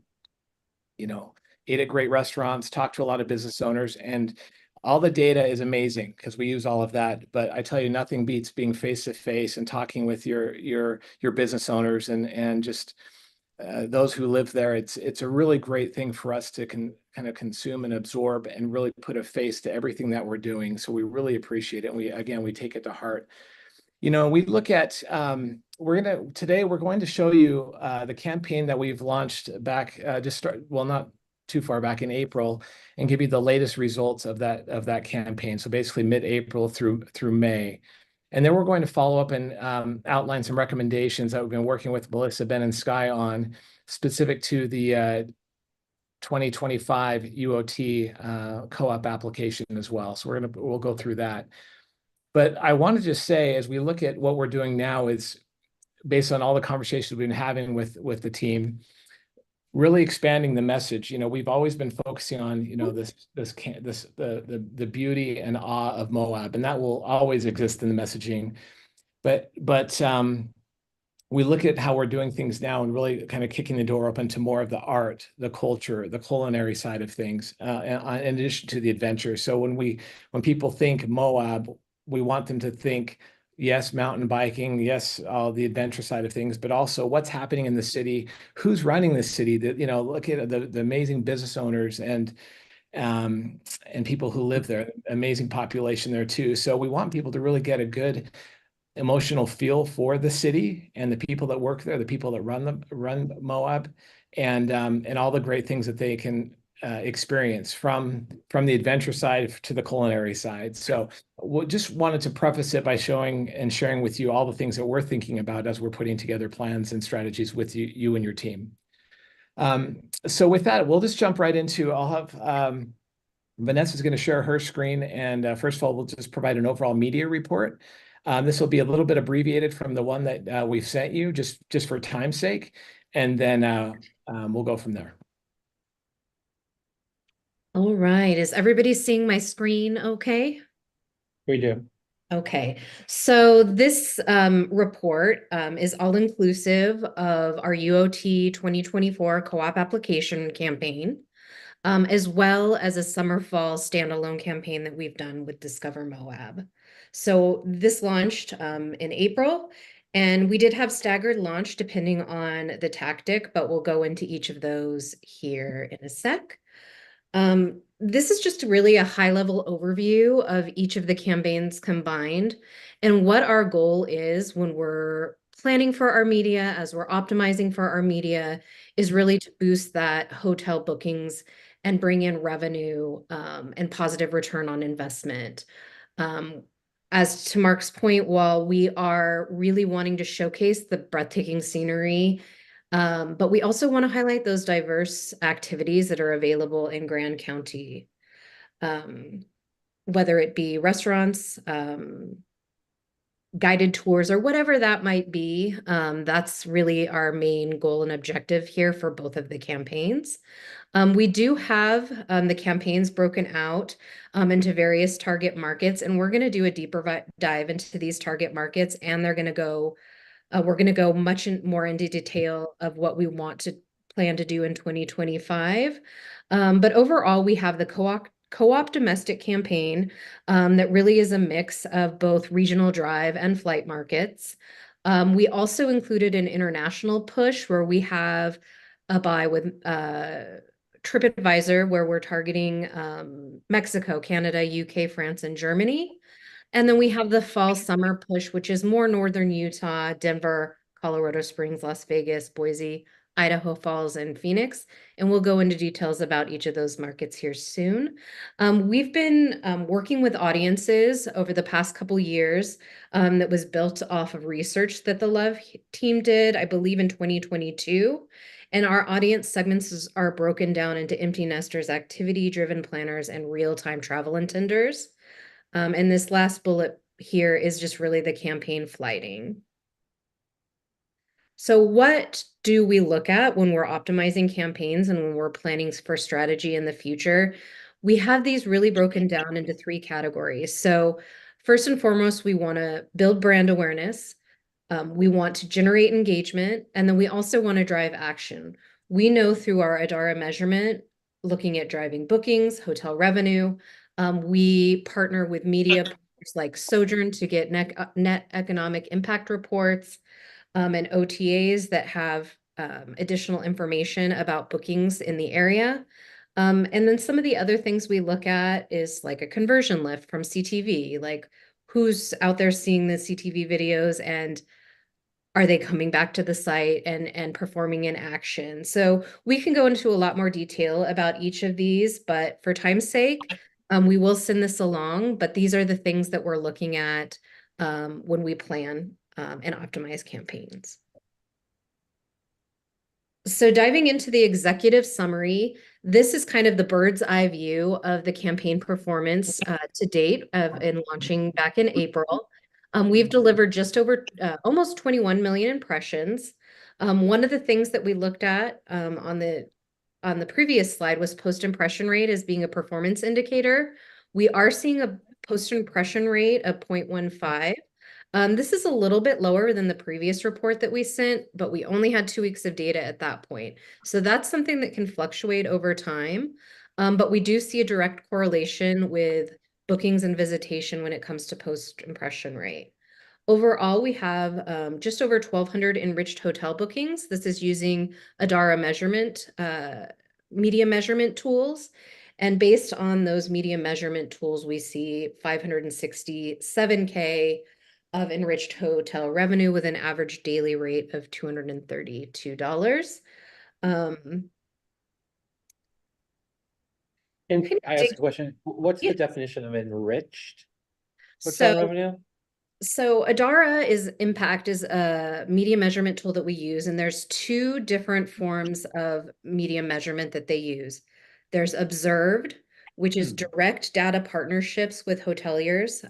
you know, ate at great restaurants, talked to a lot of business owners, and all the data is amazing because we use all of that. But I tell you, nothing beats being face to face and talking with your business owners and just those who live there. It's a really great thing for us to kind of consume and absorb and really put a face to everything that we're doing. So we really appreciate it. And we take it to heart. You know, we look at today we're going to show you the campaign that we've launched back not too far back in April, and give you the latest results of that campaign. So basically mid-April through May. And then we're going to follow up and outline some recommendations that we've been working with Melissa, Ben, and Sky on, specific to the 2025 UOT co-op application as well. So we'll go through that. But I want to just say, as we look at what we're doing now, is based on all the conversations we've been having with the team, really expanding the message. You know, we've always been focusing on, you know, the beauty and awe of Moab, and that will always exist in the messaging. But we look at how we're doing things now and really kind of kicking the door open to more of the art, the culture, the culinary side of things, in addition to the adventure. So when people think Moab, we want them to think, yes, mountain biking, yes, all the adventure side of things, but also what's happening in the city, who's running the city, that, you know, look at the amazing business owners and people who live there, amazing population there too. So we want people to really get a good emotional feel for the city and the people that work there, the people that run Moab, and all the great things that they can experience from the adventure side to the culinary side. So we just wanted to preface it by showing and sharing with you all the things that we're thinking about as we're putting together plans and strategies with you and your team. So with that, we'll just jump right into, I'll have Vanessa's going to share her screen, and first of all, we'll just provide an overall media report. This will be a little bit abbreviated from the one that we've sent you, just for time's sake, and then we'll go from there. All right, is everybody seeing my screen okay? We do. Okay, so this report is all inclusive of our UOT 2024 co-op application campaign, as well as a summer fall standalone campaign that we've done with Discover Moab. So this launched in April, and we did have staggered launch depending on the tactic, but we'll go into each of those here in a sec. This is just really a high-level overview of each of the campaigns combined and what our goal is when we're planning for our media, as we're optimizing for our media, is really to boost that hotel bookings and bring in revenue and positive return on investment. As to Mark's point, while we are really wanting to showcase the breathtaking scenery, but we also want to highlight those diverse activities that are available in Grand County, whether it be restaurants, guided tours or whatever that might be. That's really our main goal and objective here for both of the campaigns. We do have the campaigns broken out into various target markets, and we're going to do a deeper dive into these target markets, and they're going to go, we're going to go much more into detail of what we want to plan to do in 2025. But overall, we have the co-op domestic campaign that really is a mix of both regional drive and flight markets. We also included an international push where we have a buy with TripAdvisor, where we're targeting Mexico, Canada, UK, France, and Germany. And then we have the fall summer push, which is more northern Utah, Denver, Colorado Springs, Las Vegas, Boise, Idaho Falls, and Phoenix. And we'll go into details about each of those markets here soon. We've been working with audiences over the past couple years that was built off of research that the Love team did, I believe in 2022. And our audience segments are broken down into empty nesters, activity-driven planners, and real-time travel intenders. And this last bullet here is just really the campaign flighting. So what do we look at when we're optimizing campaigns and when we're planning for strategy in the future? We have these really broken down into 3 categories. So first and foremost, we want to build brand awareness. We want to generate engagement, and then we also want to drive action. We know through our Adara measurement, looking at driving bookings, hotel revenue, we partner with media partners like Sojourn to get net economic impact reports and OTAs that have additional information about bookings in the area. And then some of the other things we look at is like a conversion lift from CTV, like who's out there seeing the CTV videos and are they coming back to the site and performing in action? So we can go into a lot more detail about each of these, but for time's sake, we will send this along, but these are the things that we're looking at when we plan and optimize campaigns. So diving into the executive summary, this is kind of the bird's eye view of the campaign performance to date in launching back in April. We've delivered just over almost 21 million impressions. One of the things that we looked at on the previous slide was post-impression rate as being a performance indicator. We are seeing a post-impression rate of 0.15. This is a little bit lower than the previous report that we sent, but we only had 2 weeks of data at that point. So that's something that can fluctuate over time. But we do see a direct correlation with bookings and visitation when it comes to post-impression rate. Overall, we have just over 1,200 enriched hotel bookings. This is using Adara measurement, media measurement tools. And based on those media measurement tools, we see 567K of enriched hotel revenue with an average daily rate of $232. And I ask a question, what's the definition of enriched hotel revenue? So Adara Impact is a media measurement tool that we use, and there's 2 different forms of media measurement that they use. There's observed, which is direct data partnerships with hoteliers.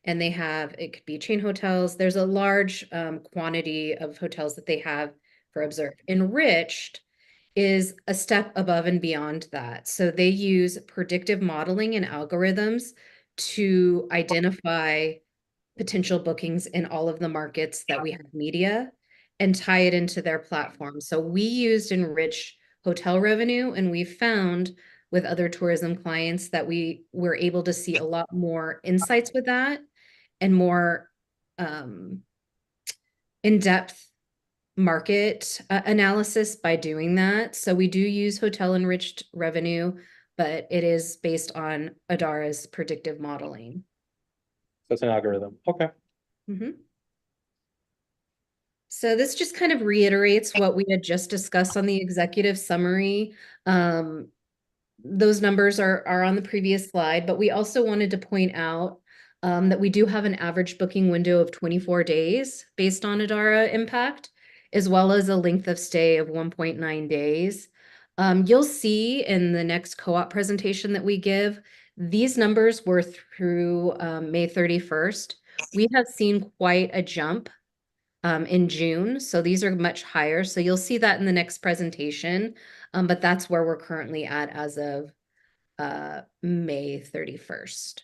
And they have, it could be chain hotels. There's a large quantity of hotels that they have for observed. Enriched is a step above and beyond that. So they use predictive modeling and algorithms to identify potential bookings in all of the markets that we have media and tie it into their platform. So we used enriched hotel revenue, and we found with other tourism clients that we were able to see a lot more insights with that and more in-depth market analysis by doing that. So we do use hotel enriched revenue, but it is based on Adara's predictive modeling. So it's an algorithm. Okay. So this just kind of reiterates what we had just discussed on the executive summary. Those numbers are on the previous slide, but we also wanted to point out that we do have an average booking window of 24 days based on Adara Impact, as well as a length of stay of 1.9 days. You'll see in the next co-op presentation that we give, these numbers were through May 31st. we have seen quite a jump in June. So these are much higher. So you'll see that in the next presentation. But that's where we're currently at as of May 31st.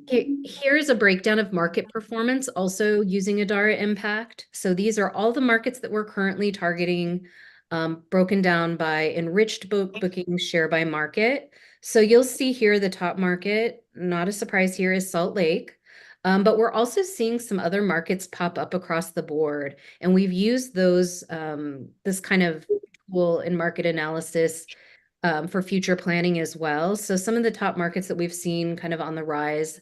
Here's a breakdown of market performance also using Adara Impact. So these are all the markets that we're currently targeting, broken down by enriched bookings share by market. So you'll see here the top market, not a surprise here, is Salt Lake. But we're also seeing some other markets pop up across the board. And we've used those, this kind of tool in market analysis for future planning as well. So some of the top markets that we've seen kind of on the rise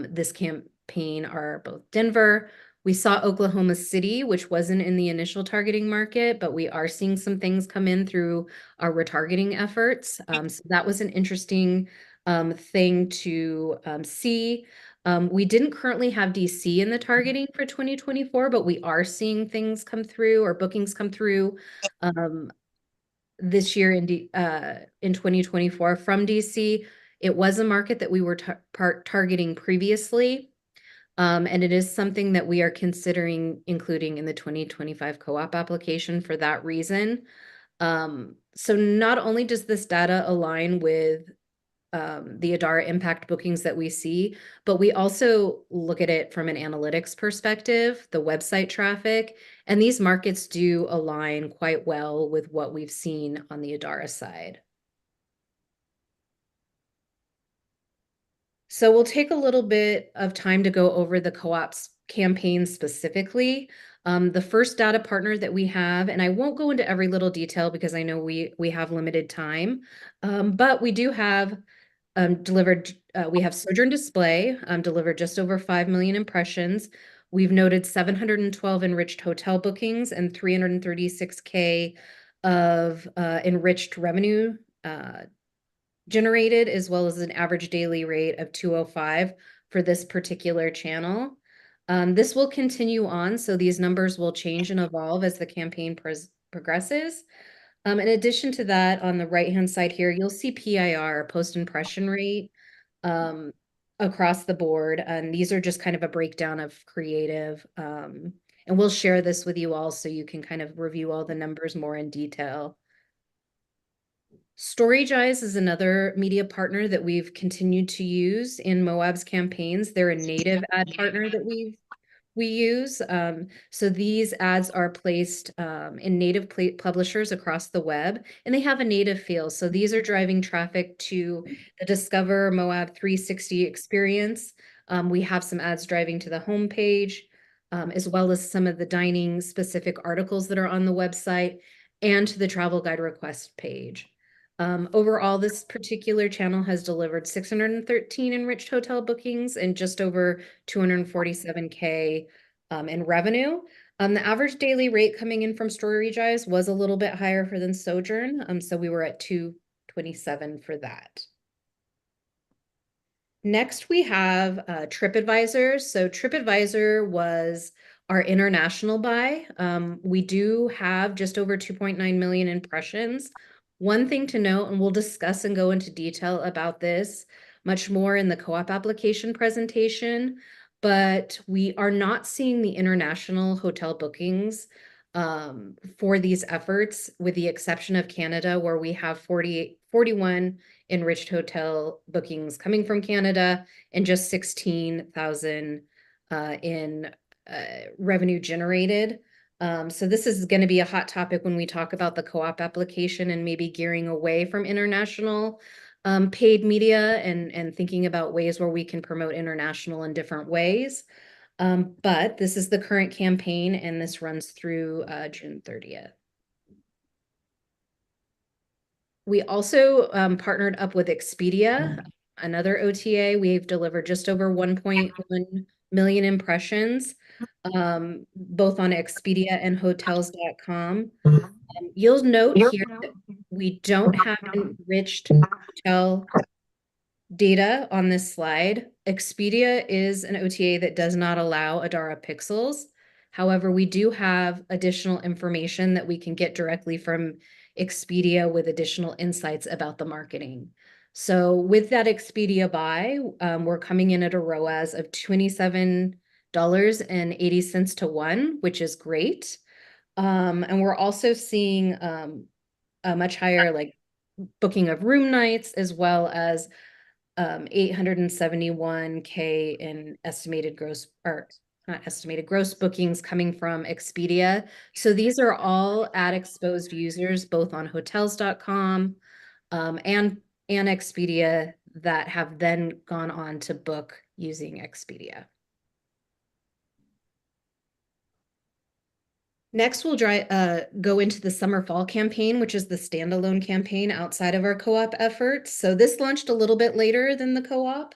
this campaign are both Denver. We saw Oklahoma City, which wasn't in the initial targeting market, but we are seeing some things come in through our retargeting efforts. So that was an interesting thing to see. We didn't currently have DC in the targeting for 2024, but we are seeing things come through or bookings come through this year in 2024 from DC. It was a market that we were targeting previously, and it is something that we are considering including in the 2025 co-op application for that reason. So not only does this data align with the Adara Impact bookings that we see, but we also look at it from an analytics perspective, the website traffic, and these markets do align quite well with what we've seen on the Adara side. So we'll take a little bit of time to go over the co-ops campaign specifically. The first data partner that we have, and I won't go into every little detail because I know we have limited time, but we do have we have Sojourn Display, delivered just over 5 million impressions. We've noted 712 enriched hotel bookings and 336K of enriched revenue generated, as well as an average daily rate of 205 for this particular channel. This will continue on, so these numbers will change and evolve as the campaign progresses. In addition to that, on the right-hand side here, you'll see PIR, post impression rate, across the board. And these are just kind of a breakdown of creative. And we'll share this with you all so you can kind of review all the numbers more in detail. Storage Eyes is another media partner that we've continued to use in Moab's campaigns. They're a native ad partner that we use. So these ads are placed in native publishers across the web, and they have a native feel. So these are driving traffic to the Discover Moab 360 experience. We have some ads driving to the homepage, as well as some of the dining specific articles that are on the website and to the travel guide request page. Overall, this particular channel has delivered 613 enriched hotel bookings and just over 247K in revenue. The average daily rate coming in from Storage Eyes was a little bit higher than Sojourn, so we were at 227 for that. Next, we have TripAdvisor. So TripAdvisor was our international buy. We do have just over 2.9 million impressions. One thing to note, and we'll discuss and go into detail about this much more in the co-op application presentation, but we are not seeing the international hotel bookings for these efforts, with the exception of Canada, where we have 41 enriched hotel bookings coming from Canada and just 16,000 in revenue generated. So this is going to be a hot topic when we talk about the co-op application and maybe gearing away from international paid media and thinking about ways where we can promote international in different ways. But this is the current campaign, and this runs through June 30th. We also partnered up with Expedia, another OTA. We've delivered just over 1.1 million impressions, both on Expedia and hotels.com. You'll note here that we don't have enriched hotel data on this slide. Expedia is an OTA that does not allow Adara pixels. However, we do have additional information that we can get directly from Expedia with additional insights about the marketing. So with that Expedia buy, we're coming in at a ROAS of $27.80 to 1, which is great. And we're also seeing a much higher like booking of room nights, as well as 871K in estimated gross, or not estimated, gross bookings coming from Expedia. So these are all ad exposed users, both on hotels.com and Expedia, that have then gone on to book using Expedia. Next, we'll go into the summer fall campaign, which is the standalone campaign outside of our co-op efforts. So this launched a little bit later than the co-op,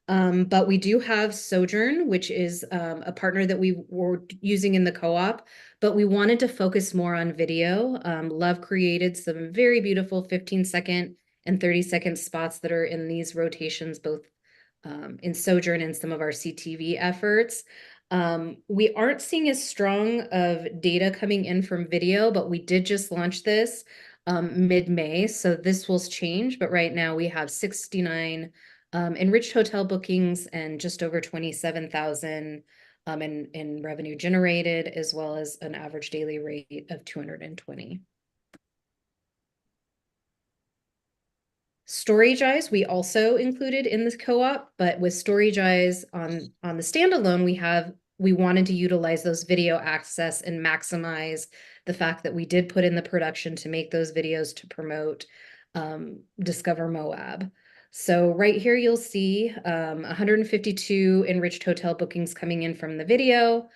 but we do have Sojourn, which is a partner that we were using in the co-op, but we wanted to focus more on video. Love created some very beautiful 15-second and 30-second spots that are in these rotations, both in Sojourn and some of our CTV efforts. We aren't seeing as strong of data coming in from video, but we did just launch this mid-May, so this will change. But right now we have 69 enriched hotel bookings and just over 27,000 in revenue generated, as well as an average daily rate of 220. Storage Eyes we also included in this co-op, but with Storage Eyes on the standalone, we wanted to utilize those video access and maximize the fact that we did put in the production to make those videos to promote Discover Moab. So right here you'll see 152 enriched hotel bookings coming in from the video.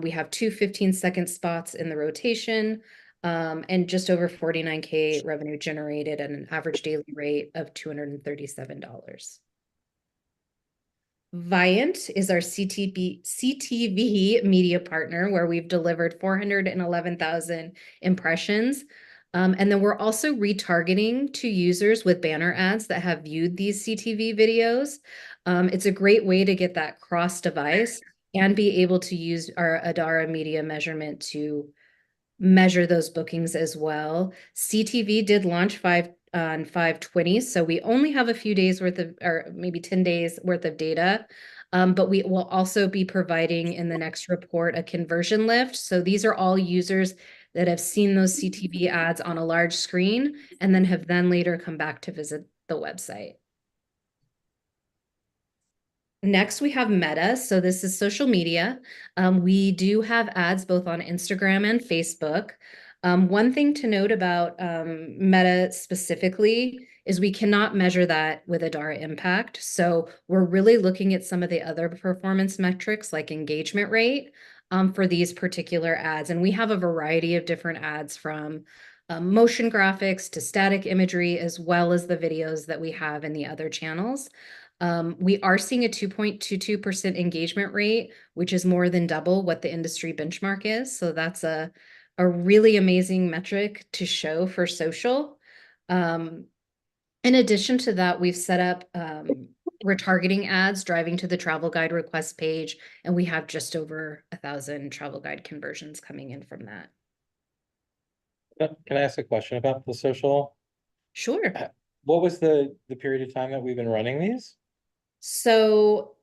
We have 2 15-second spots in the rotation. And just over 49K revenue generated at an average daily rate of $237. Viant is our CTV media partner, where we've delivered 411,000 impressions. And then we're also retargeting to users with banner ads that have viewed these CTV videos. It's a great way to get that cross-device and be able to use our Adara media measurement to measure those bookings as well. CTV did launch on 5/20, so we only have a few days worth of, or maybe 10 days worth of data. But we will also be providing in the next report a conversion lift. So these are all users that have seen those CTV ads on a large screen and then have later come back to visit the website. Next, we have Meta. So this is social media. We do have ads both on Instagram and Facebook. One thing to note about Meta specifically is we cannot measure that with Adara Impact. So we're really looking at some of the other performance metrics like engagement rate for these particular ads. And we have a variety of different ads, from motion graphics to static imagery, as well as the videos that we have in the other channels. We are seeing a 2.22% engagement rate, which is more than double what the industry benchmark is. So that's a really amazing metric to show for social. In addition to that, we've set up retargeting ads driving to the travel guide request page, and we have just over 1,000 travel guide conversions coming in from that. Can I ask a question about the social? Sure. What was the period of time that we've been running these? So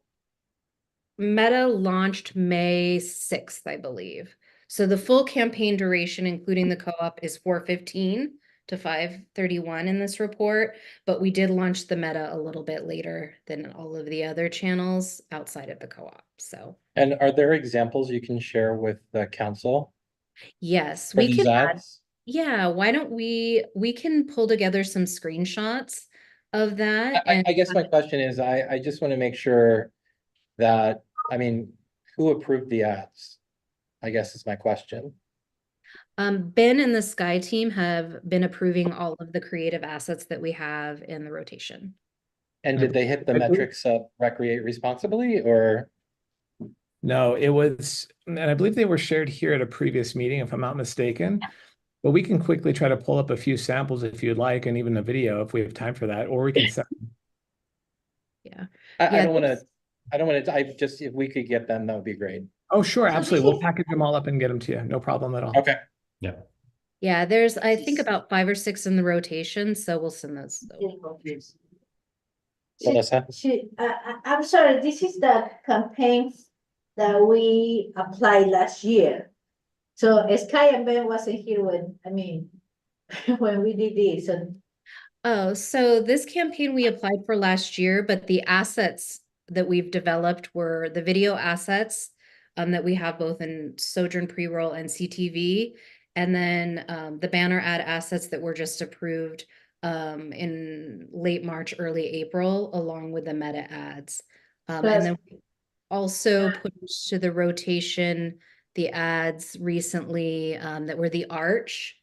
Meta launched May 6th, I believe. So the full campaign duration, including the co-op, is 4/15 to 5/31 in this report, but we did launch the Meta a little bit later than all of the other channels outside of the co-op. So, And are there examples you can share with the council? yes, for we these can add, ads? yeah, why don't we can pull together some screenshots of that. I guess my question is, I just want to make sure that, I mean, who approved the ads? I guess is my question. Ben and the Sky team have been approving all of the creative assets that we have in the rotation. And did they hit the metrics of recreate responsibly, or? No, it was, and I believe they were shared here at a previous meeting, if I'm not mistaken. But we can quickly try to pull up a few samples if you'd like, and even a video if we have time for that, or we can set. Yeah. I don't want to, if we could get them, that would be great. Oh, sure, absolutely. We'll package them all up and get them to you. No problem at all. Okay. Yeah. Yeah, there's, I think, about 5 or 6 in the rotation, so we'll send those. I'm sorry, this is the campaign that we applied last year. So Sky and Ben wasn't here when we did this, so Oh, so this campaign we applied for last year, but the assets that we've developed were the video assets that we have both in Sojourn pre-roll and CTV, and then the banner ad assets that were just approved in late March, early April, along with the meta ads. And then we also put to the rotation the ads recently that were the arch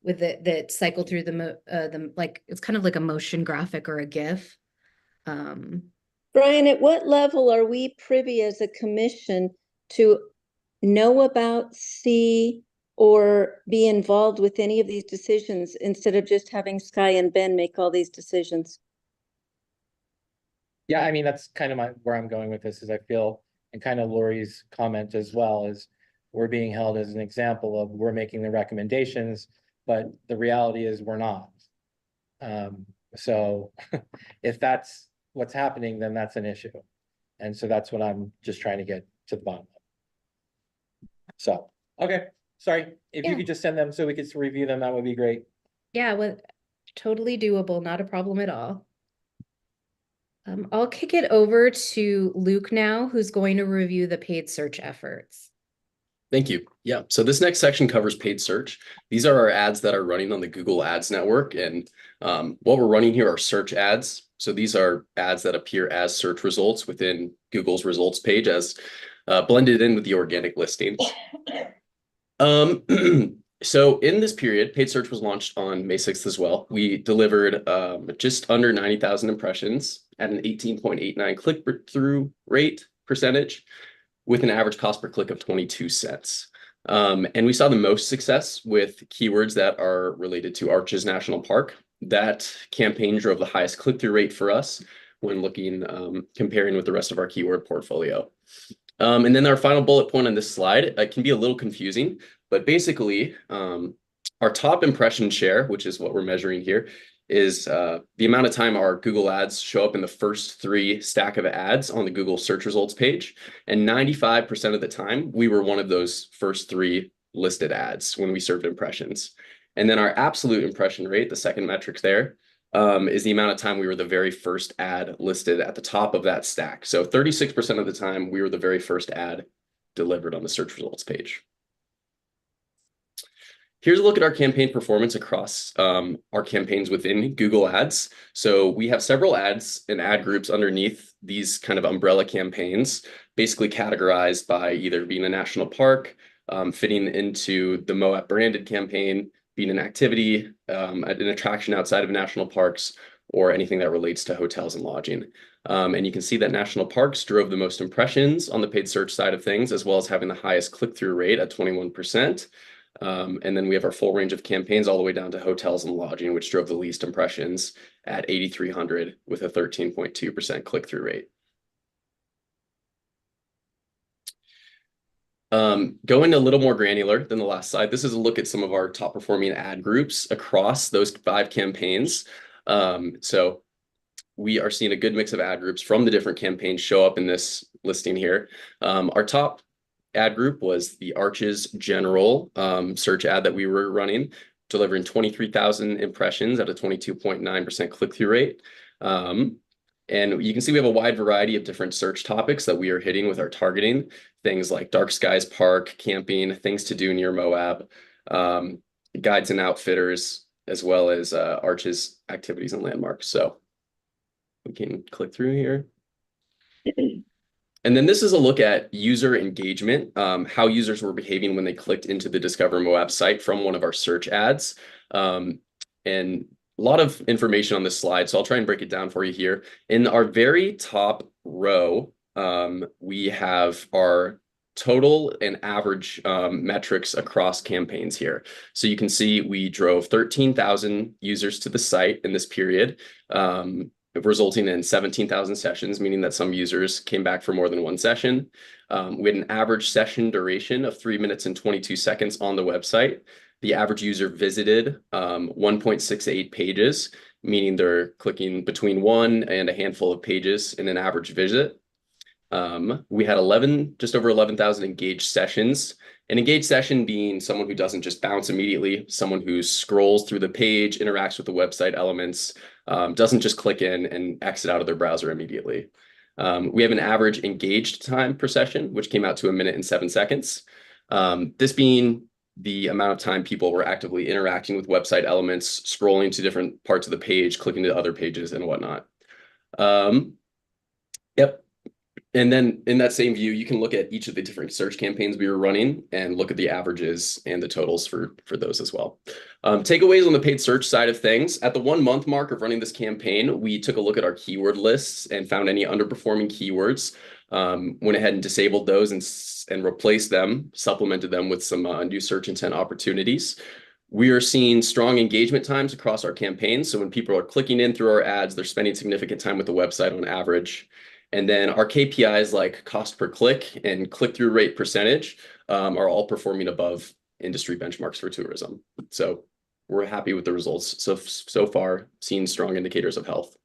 with that cycle through the like it's kind of like a motion graphic or a GIF. Brian, at what level are we privy as a commission to know about, see, or be involved with any of these decisions instead of just having Sky and Ben make all these decisions? Yeah, I mean, that's kind of where I'm going with this is I feel, and kind of Lori's comment as well, is we're being held as an example of we're making the recommendations, but the reality is we're not. So if that's what's happening, then that's an issue. And so that's what I'm just trying to get to the bottom of. So, okay, sorry, if you could just send them so we could review them, that would be great. Yeah, well, totally doable, not a problem at all. I'll kick it over to Luke now, who's going to review the paid search efforts. Thank you. Yeah, so this next section covers paid search. These are our ads that are running on the Google Ads network. And what we're running here are search ads. So these are ads that appear as search results within Google's results page as blended in with the organic listing. So in this period, paid search was launched on May 6th as well. We delivered just under 90,000 impressions at an 18.89 click-through rate percentage, with an average cost per click of 22 cents. And we saw the most success with keywords that are related to Arches National Park. That campaign drove the highest click-through rate for us when looking, comparing with the rest of our keyword portfolio. And then our final bullet point on this slide, it can be a little confusing, but basically our top impression share, which is what we're measuring here, is the amount of time our Google ads show up in the first 3 stack of ads on the Google search results page. And 95% of the time, we were one of those first 3 listed ads when we served impressions. And then our absolute impression rate, the second metric there, is the amount of time we were the very first ad listed at the top of that stack. So 36% of the time, we were the very first ad delivered on the search results page. Here's a look at our campaign performance across our campaigns within Google Ads. So we have several ads and ad groups underneath these kind of umbrella campaigns, basically categorized by either being a national park, fitting into the Moab branded campaign, being an activity, an attraction outside of national parks, or anything that relates to hotels and lodging. And you can see that national parks drove the most impressions on the paid search side of things, as well as having the highest click-through rate at 21%. And then we have our full range of campaigns all the way down to hotels and lodging, which drove the least impressions at 8,300 with a 13.2% click-through rate. Going a little more granular than the last slide, this is a look at some of our top performing ad groups across those 5 campaigns. So we are seeing a good mix of ad groups from the different campaigns show up in this listing here. Our top ad group was the Arches General search ad that we were running, delivering 23,000 impressions at a 22.9% click-through rate. And you can see we have a wide variety of different search topics that we are hitting with our targeting, things like dark skies park, camping, things to do near Moab, guides and outfitters, as well as Arches activities and landmarks. So we can click through here. And then this is a look at user engagement, how users were behaving when they clicked into the Discover Moab site from one of our search ads. And a lot of information on this slide, so I'll try and break it down for you here. In our very top row, we have our total and average metrics across campaigns here. So you can see we drove 13,000 users to the site in this period, resulting in 17,000 sessions, meaning that some users came back for more than one session. We had an average session duration of 3 minutes and 22 seconds on the website. The average user visited 1.68 pages, meaning they're clicking between 1 and a handful of pages in an average visit. We had just over 11,000 engaged sessions. An engaged session being someone who doesn't just bounce immediately, someone who scrolls through the page, interacts with the website elements, doesn't just click in and exit out of their browser immediately. We have an average engaged time per session, which came out to 1 minute and 7 seconds. This being the amount of time people were actively interacting with website elements, scrolling to different parts of the page, clicking to other pages and whatnot. Yep. And then in that same view, you can look at each of the different search campaigns we were running and look at the averages and the totals for those as well. Takeaways on the paid search side of things. At the 1 month mark of running this campaign, we took a look at our keyword lists and found any underperforming keywords. Went ahead and disabled those and replaced them, supplemented them with some new search intent opportunities. We are seeing strong engagement times across our campaigns. So when people are clicking in through our ads, they're spending significant time with the website on average. And then our KPIs like cost per click and click-through rate percentage are all performing above industry benchmarks for tourism. So we're happy with the results. So far, seeing strong indicators of health.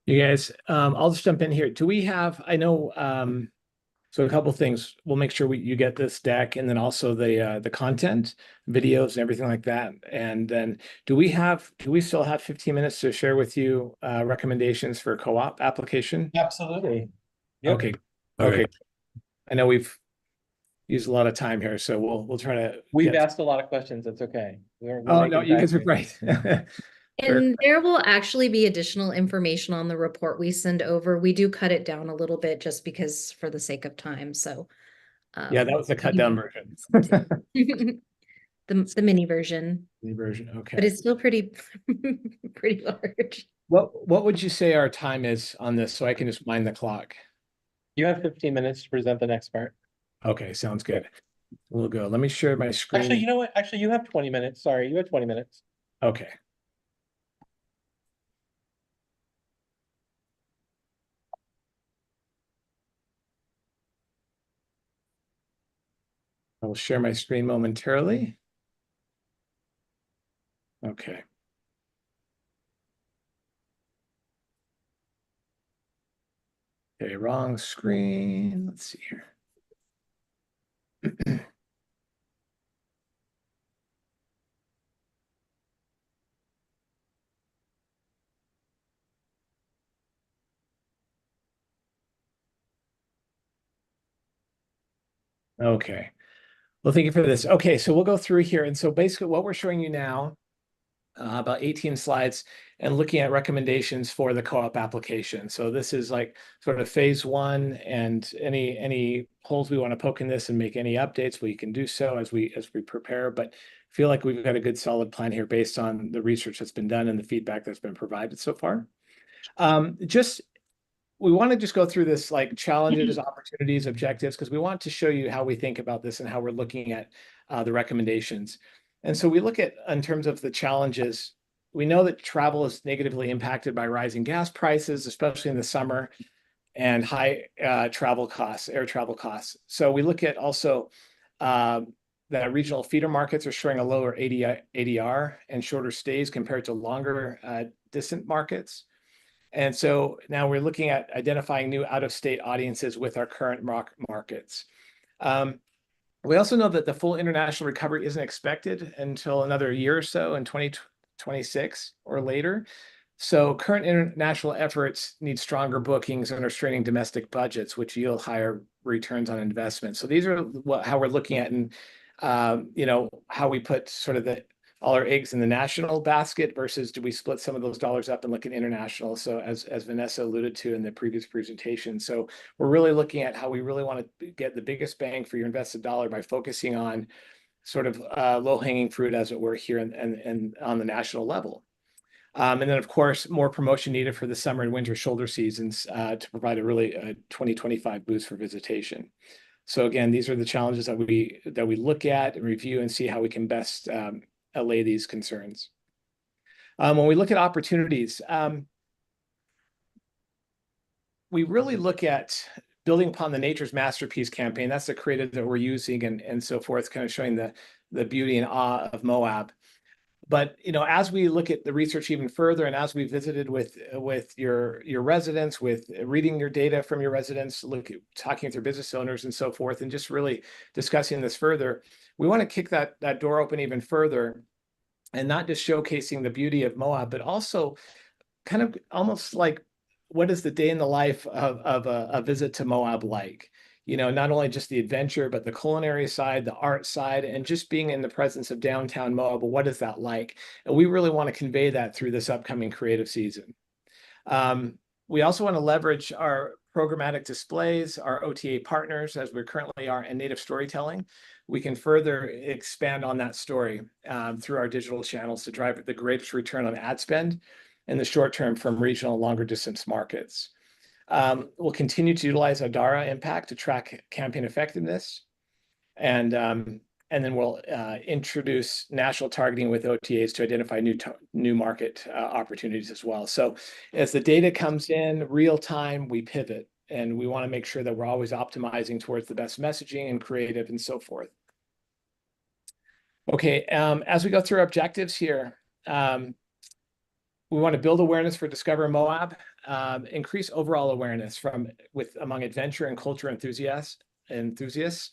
You guys, I'll just jump in here. Do we have, I know, so a couple things. We'll make sure you get this deck, and then also the content, videos and everything like that. And then do we still have 15 minutes to share with you recommendations for co-op application? Absolutely. Yep. Okay. Okay. I know we've used a lot of time here, so we'll try to. We've asked a lot of questions. That's okay. We're Oh, no, making you guys are back right. And there will actually be additional information on the report we send over. We do cut it down a little bit just because for the sake of time, so. Yeah, that was the cut down version. The mini version, Mini version, okay. but it's still pretty large. What would you say our time is on this, so I can just mind the clock? You have 15 minutes to present the next part. Okay, sounds good. We'll go. Let me share my screen. Actually, you know what? Actually, you have 20 minutes. Sorry, you have 20 minutes. Okay. I will share my screen momentarily. Okay. Okay, wrong screen. Let's see here. Okay. Well, thank you for this. Okay, so we'll go through here. And so basically what we're showing you now, about 18 slides, and looking at recommendations for the co-op application. So this is like sort of phase 1, and any holes we want to poke in this and make any updates, we can do so as we prepare. But I feel like we've got a good solid plan here based on the research that's been done and the feedback that's been provided so far. We want to just go through this like challenges, opportunities, objectives, because we want to show you how we think about this and how we're looking at the recommendations. And so we look at, in terms of the challenges, we know that travel is negatively impacted by rising gas prices, especially in the summer, and high travel costs, air travel costs. So we look at also that regional feeder markets are showing a lower ADR and shorter stays compared to longer distant markets. And so now we're looking at identifying new out-of-state audiences with our current markets. We also know that the full international recovery isn't expected until another year or so in 2026 or later. So current international efforts need stronger bookings and are straining domestic budgets, which yield higher returns on investment. So these are how we're looking at, and how we put sort of all our eggs in the national basket versus do we split some of those dollars up and look at international. So as Vanessa alluded to in the previous presentation. So we're really looking at how we really want to get the biggest bang for your invested dollar by focusing on sort of low-hanging fruit, as it were, here and on the national level. And then, of course, more promotion needed for the summer and winter shoulder seasons to provide a really 2025 boost for visitation. So again, these are the challenges that we look at and review and see how we can best allay these concerns. When we look at opportunities, we really look at building upon the Nature's Masterpiece campaign. That's the creative that we're using and so forth, kind of showing the beauty and awe of Moab. But, you know, as we look at the research even further, and as we visited with your residents, with reading your data from your residents, talking with your business owners and so forth, and just really discussing this further, we want to kick that door open even further, and not just showcasing the beauty of Moab, but also kind of almost like, what is the day in the life of a visit to Moab like? You know, not only just the adventure, but the culinary side, the art side, and just being in the presence of downtown Moab. What is that like? And we really want to convey that through this upcoming creative season. We also want to leverage our programmatic displays, our OTA partners, as we currently are, and native storytelling. We can further expand on that story through our digital channels to drive the greatest return on ad spend in the short term from regional and longer distance markets. We'll continue to utilize Adara Impact to track campaign effectiveness. And then we'll introduce national targeting with OTAs to identify new market opportunities as well. So as the data comes in real time, we pivot, and we want to make sure that we're always optimizing towards the best messaging and creative and so forth. Okay, as we go through our objectives here, we want to build awareness for Discover Moab, increase overall awareness among adventure and culture enthusiasts,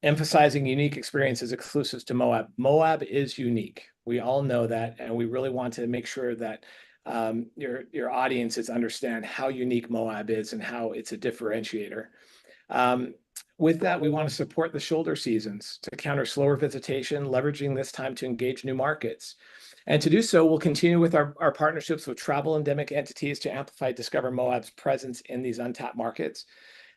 emphasizing unique experiences exclusive to Moab. Moab is unique. We all know that, and we really want to make sure that your audiences understand how unique Moab is and how it's a differentiator. With that, we want to support the shoulder seasons to counter slower visitation, leveraging this time to engage new markets. And to do so, we'll continue with our partnerships with travel endemic entities to amplify Discover Moab's presence in these untapped markets.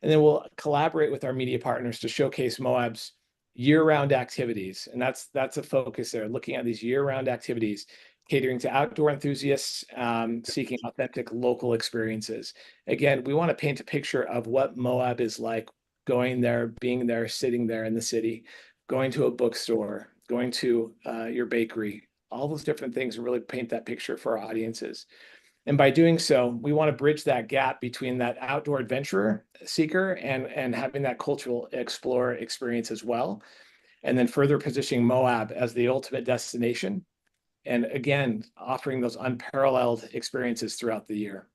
And then we'll collaborate with our media partners to showcase Moab's year-round activities. And that's a focus there, looking at these year-round activities, catering to outdoor enthusiasts, seeking authentic local experiences. Again, we want to paint a picture of what Moab is like, going there, being there, sitting there in the city, going to a bookstore, going to your bakery, all those different things, and really paint that picture for our audiences. And by doing so, we want to bridge that gap between that outdoor adventurer seeker and having that cultural explorer experience as well. And then further positioning Moab as the ultimate destination. And again, offering those unparalleled experiences throughout the year.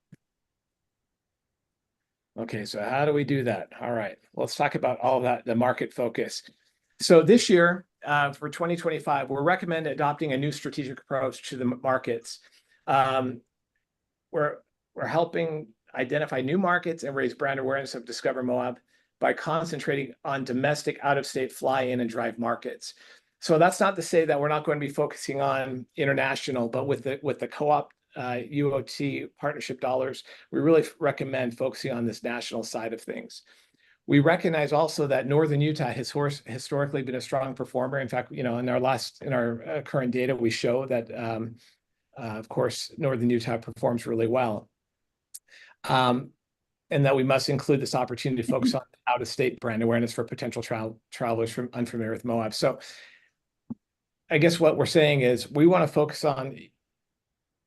Okay, so how do we do that? All right, let's talk about all of that, the market focus. So this year, for 2025, we're recommending adopting a new strategic approach to the markets. We're helping identify new markets and raise brand awareness of Discover Moab by concentrating on domestic out-of-state fly-in and drive markets. So that's not to say that we're not going to be focusing on international, but with the co-op UOT partnership dollars, we really recommend focusing on this national side of things. We recognize also that Northern Utah has historically been a strong performer. In fact, you know, in our current data, we show that, of course, Northern Utah performs really well. And that we must include this opportunity to focus on out-of-state brand awareness for potential travelers from unfamiliar with Moab. So I guess what we're saying is we want to focus on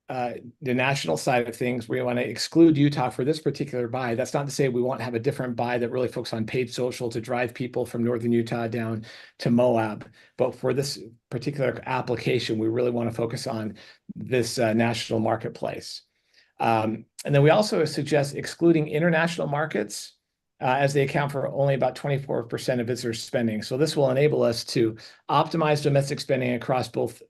the national side of things. We want to exclude Utah for this particular buy. That's not to say we won't have a different buy that really focuses on paid social to drive people from Northern Utah down to Moab. But for this particular application, we really want to focus on this national marketplace. And then we also suggest excluding international markets as they account for only about 24% of visitor spending. So this will enable us to optimize domestic spending across both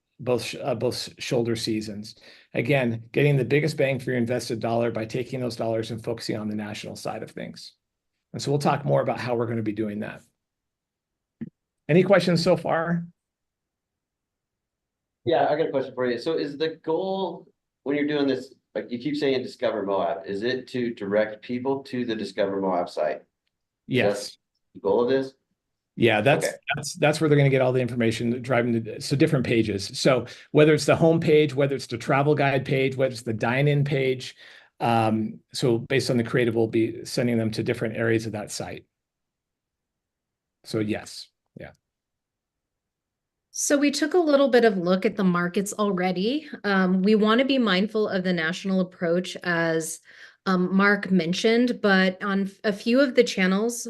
shoulder seasons. Again, getting the biggest bang for your invested dollar by taking those dollars and focusing on the national side of things. And so we'll talk more about how we're going to be doing that. Any questions so far? Yeah, I got a question for you. So is the goal when you're doing this, like you keep saying Discover Moab, is it to direct people to the Discover Moab site? Yes. The goal of this? Yeah, that's where they're going to get all the information, so different pages. So whether it's the home page, whether it's the travel guide page, whether it's the dine-in page, so based on the creative, we'll be sending them to different areas of that site. So yes, yeah. So we took a little bit of look at the markets already. We want to be mindful of the national approach as Mark mentioned, but on a few of the channels,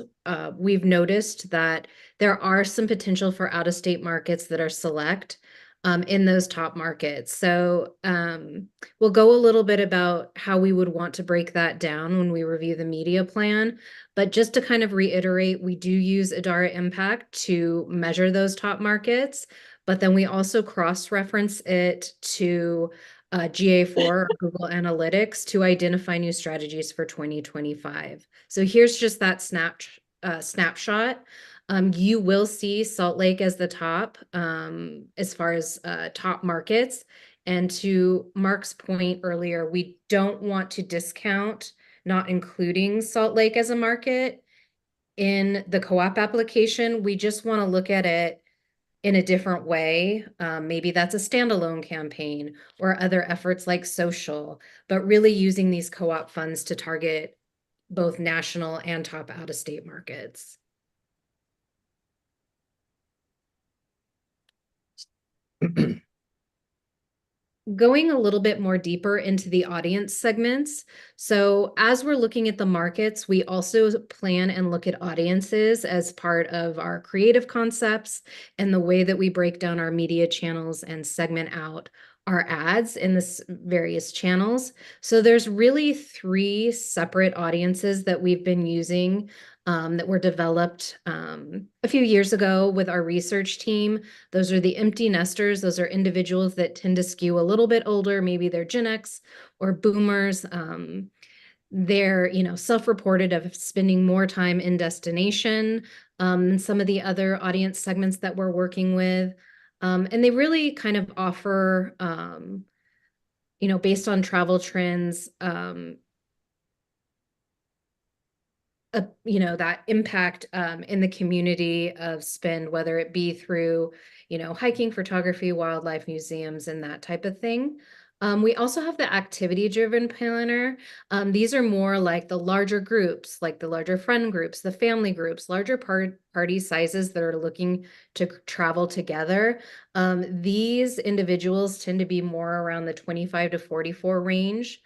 we've noticed that there are some potential for out-of-state markets that are select in those top markets. So we'll go a little bit about how we would want to break that down when we review the media plan. But just to kind of reiterate, we do use Adara Impact to measure those top markets, but then we also cross-reference it to GA4 or Google Analytics to identify new strategies for 2025. So here's just that snapshot. You will see Salt Lake as the top as far as top markets. And to Mark's point earlier, we don't want to discount not including Salt Lake as a market in the co-op application. We just want to look at it in a different way. Maybe that's a standalone campaign or other efforts like social, but really using these co-op funds to target both national and top out-of-state markets. Going a little bit more deeper into the audience segments. So as we're looking at the markets, we also plan and look at audiences as part of our creative concepts and the way that we break down our media channels and segment out our ads in this various channels. So there's really 3 separate audiences that we've been using that were developed a few years ago with our research team. Those are the empty nesters. Those are individuals that tend to skew a little bit older. Maybe they're Gen X or boomers. They're, self-reported of spending more time in destination than some of the other audience segments that we're working with. And they really kind of offer, based on travel trends, that impact in the community of spend, whether it be through, hiking, photography, wildlife museums, and that type of thing. We also have the activity-driven planner. These are more like the larger groups, like the larger friend groups, the family groups, larger party sizes that are looking to travel together. These individuals tend to be more around the 25 to 44 range.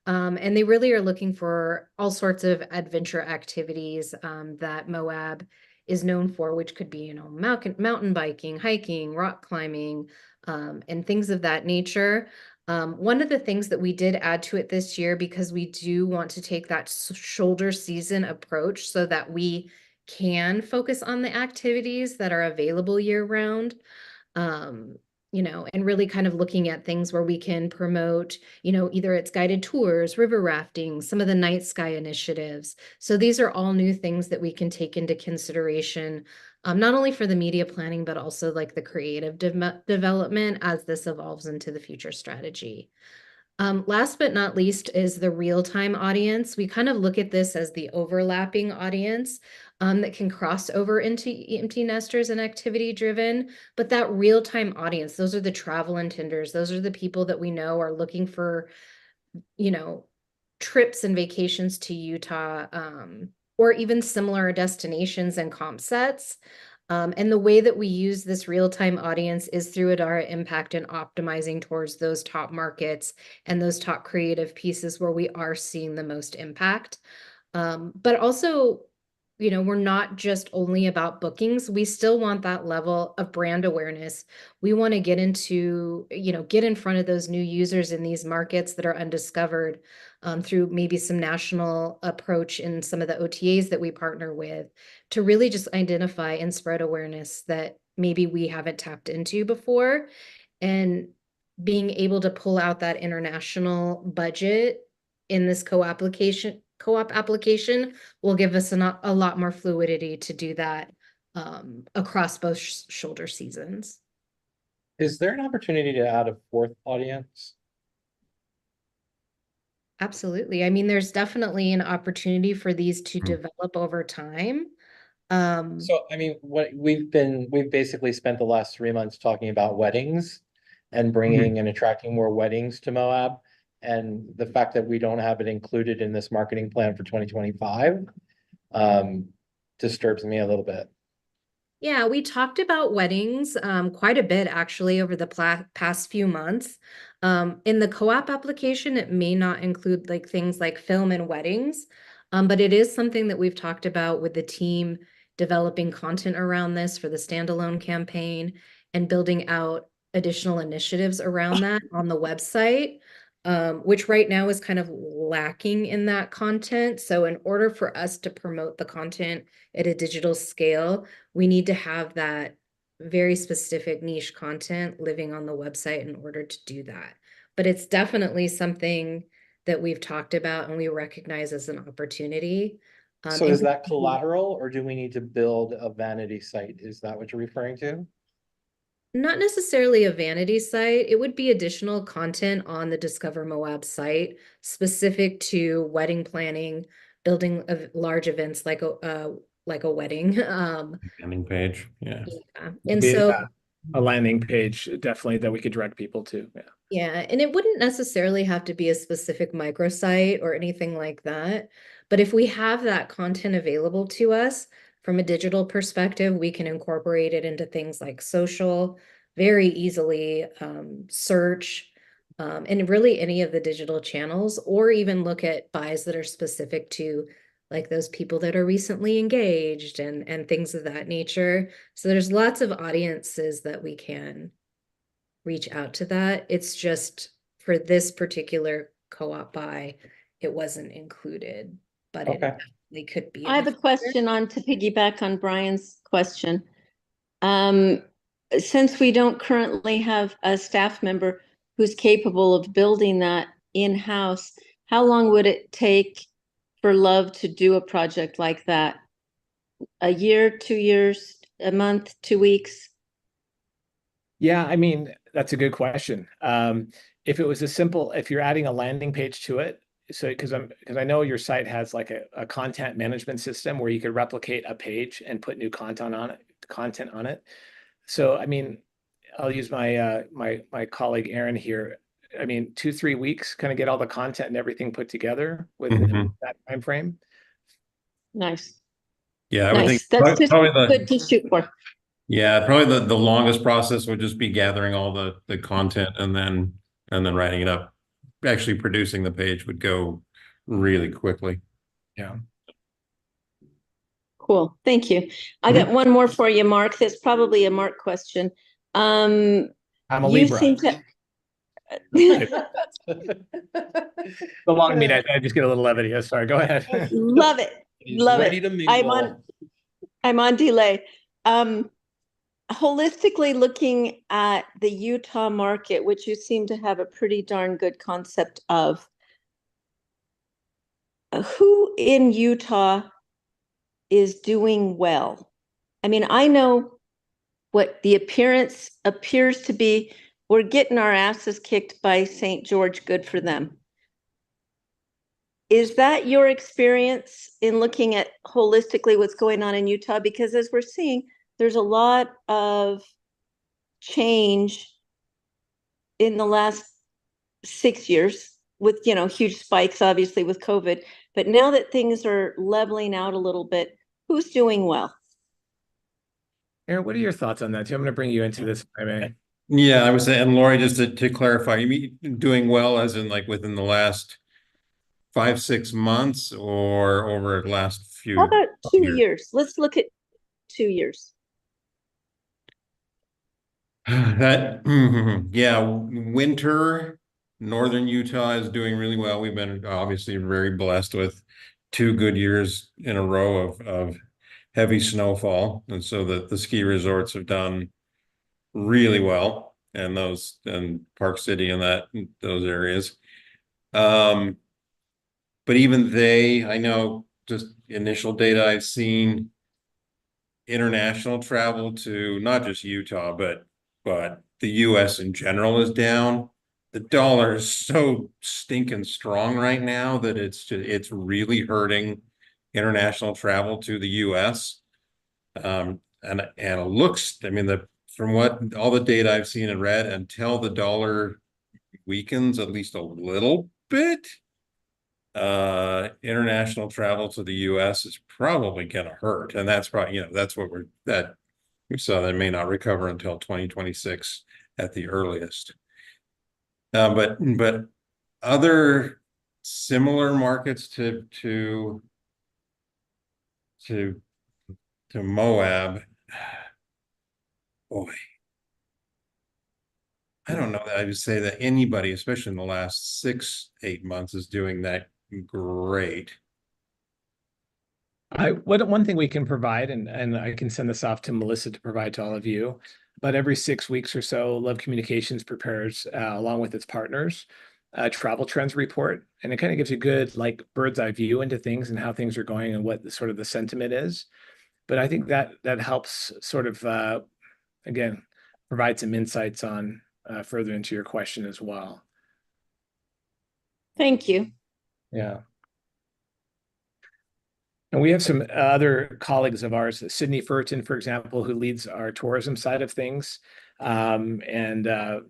And they really are looking for all sorts of adventure activities that Moab is known for, which could be, mountain biking, hiking, rock climbing, and things of that nature. One of the things that we did add to it this year, because we do want to take that shoulder season approach so that we can focus on the activities that are available year round. And really kind of looking at things where we can promote, either it's guided tours, river rafting, some of the night sky initiatives. So these are all new things that we can take into consideration, not only for the media planning, but also like the creative development as this evolves into the future strategy. Last but not least is the real-time audience. We kind of look at this as the overlapping audience that can cross over into empty nesters and activity-driven, but that real-time audience, those are the travel intenders. Those are the people that we know are looking for, trips and vacations to Utah, or even similar destinations and comp sets. And the way that we use this real-time audience is through Adara Impact and optimizing towards those top markets and those top creative pieces where we are seeing the most impact. But also, we're not just only about bookings. We still want that level of brand awareness. We want to get into, get in front of those new users in these markets that are undiscovered through maybe some national approach in some of the OTAs that we partner with to really just identify and spread awareness that maybe we haven't tapped into before. And being able to pull out that international budget in this co-op application will give us a lot more fluidity to do that across both shoulder seasons. Is there an opportunity to add a 4th audience? Absolutely. I mean, there's definitely an opportunity for these to develop over time. So, I mean, we've basically spent the last 3 months talking about weddings and bringing and attracting more weddings to Moab. And the fact that we don't have it included in this marketing plan for 2025 disturbs me a little bit. Yeah, we talked about weddings quite a bit actually over the past few months. In the co-op application, it may not include like things like film and weddings, but it is something that we've talked about with the team developing content around this for the standalone campaign and building out additional initiatives around that on the website, which right now is kind of lacking in that content. So in order for us to promote the content at a digital scale, we need to have that very specific niche content living on the website in order to do that. But it's definitely something that we've talked about and we recognize as an opportunity. So and is that collateral, or do we need to build a vanity site? Is that what you're referring to? Not necessarily a vanity site. It would be additional content on the Discover Moab site specific to wedding planning, building of large events like a wedding. Landing page, yeah. Yeah. And Be so a landing page, definitely, that we could direct people to, yeah. yeah, and it wouldn't necessarily have to be a specific microsite or anything like that. But if we have that content available to us from a digital perspective, we can incorporate it into things like social very easily, search, and really any of the digital channels, or even look at buys that are specific to like those people that are recently engaged and things of that nature. So there's lots of audiences that we can reach out to that. It's just for this particular co-op buy, it wasn't included, but it Okay. definitely could be. I have a question on to piggyback on Brian's question. Since we don't currently have a staff member who's capable of building that in-house, how long would it take for Love to do a project like that? A year, 2 years, a month, 2 weeks? Yeah, I mean, that's a good question. If it was if you're adding a landing page to it, so because I know your site has like a content management system where you could replicate a page and put new content on it. So I mean, I'll use my my colleague Aaron here. I mean, 2-3 weeks, kind of get all the content and everything put together within that time frame. Nice. Yeah, I would think Nice. That's just probably good to shoot for. yeah, probably the longest process would just be gathering all the content and then writing it up. Actually producing the page would go really quickly. Yeah. Cool. Thank you. I got one more for you, Mark. That's probably a Mark question. I'm a You Libra. seem to The long mean, I just get a little levity. Sorry, go ahead. love it. Love ready it. to mingle. I'm on delay. Holistically looking at the Utah market, which you seem to have a pretty darn good concept of, who in Utah is doing well? I mean, I know what the appearance appears to be. We're getting our asses kicked by St. George. Good for them. Is that your experience in looking at holistically what's going on in Utah? Because as we're seeing, there's a lot of change in the last 6 years with, huge spikes, obviously with COVID. But now that things are leveling out a little bit, who's doing well? Aaron, what are your thoughts on that too? I'm going to bring you into this, if I may. Yeah, I was saying, and Lori, just to clarify, you mean doing well as in like within the last 5-6 months or over the last few? How about 2 years? Let's look at 2 years. That, yeah, winter, northern Utah is doing really well. We've been obviously very blessed with 2 good years in a row of heavy snowfall. And so the ski resorts have done really well, and Park City and those areas. But even I know just initial data I've seen, international travel to not just Utah, but the US in general is down. The dollar is so stinking strong right now that it's really hurting international travel to the US. And it looks, I mean, from what all the data I've seen and read, until the dollar weakens at least a little bit, international travel to the US is probably gonna hurt. And that's probably, that's what So they may not recover until 2026 at the earliest. But other similar markets to Moab. Boy. I don't know that I would say that anybody, especially in the last 6-8 months, is doing that great. One thing we can provide, and I can send this off to Melissa to provide to all of you, but every 6 weeks or so, Love Communications prepares, along with its partners, a travel trends report, and it kind of gives you good like bird's eye view into things and how things are going and what the sort of the sentiment is. But I think that helps sort of again provide some insights on further into your question as well. Thank you. Yeah. And we have some other colleagues of ours, Sydney Furton, for example, who leads our tourism side of things, and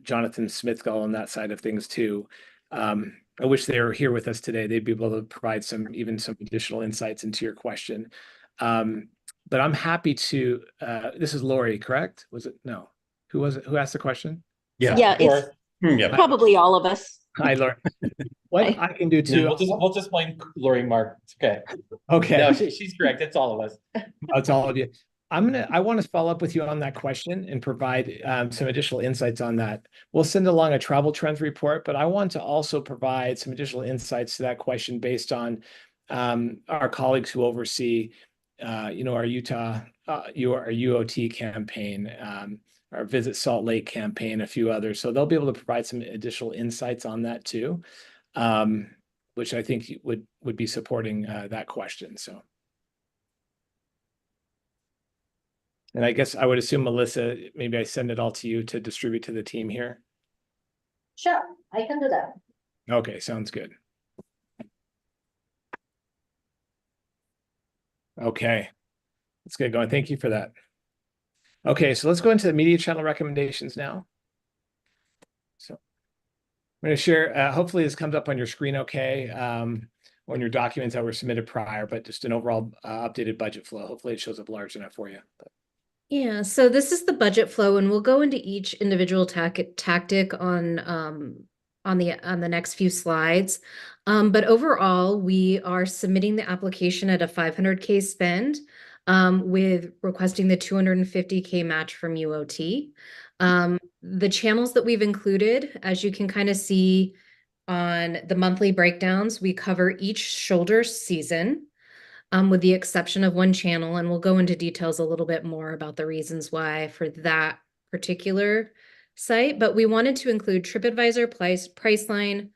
Jonathan Smithgull on that side of things too. I wish they were here with us today. They'd be able to provide some additional insights into your question. But I'm happy to, this is Lori, correct? Was it? No. Who was it? Who asked the question? Yeah, it's Yeah. probably all of us. Hi, Lori. What I can do too. No, we'll just blame Lori Mark. It's okay. Okay. No, she's correct. It's all of us. It's all of you. I want to follow up with you on that question and provide some additional insights on that. We'll send along a travel trends report, but I want to also provide some additional insights to that question based on our colleagues who oversee, our Utah, our UOT campaign, our Visit Salt Lake campaign, a few others. So they'll be able to provide some additional insights on that too, which I think would be supporting that question. So. And I guess I would assume, Melissa, maybe I send it all to you to distribute to the team here. Sure, I can do that. Okay, sounds good. Okay, let's get going. Thank you for that. Okay, so let's go into the media channel recommendations now. So I'm going to share, hopefully this comes up on your screen okay, on your documents that were submitted prior, but just an overall updated budget flow. Hopefully it shows up large enough for you. Yeah, so this is the budget flow, and we'll go into each individual tactic on the next few slides. But overall, we are submitting the application at a 500K spend, with requesting the 250K match from UOT. The channels that we've included, as you can kind of see on the monthly breakdowns, we cover each shoulder season, with the exception of one channel, and we'll go into details a little bit more about the reasons why for that particular site. But we wanted to include TripAdvisor, Priceline,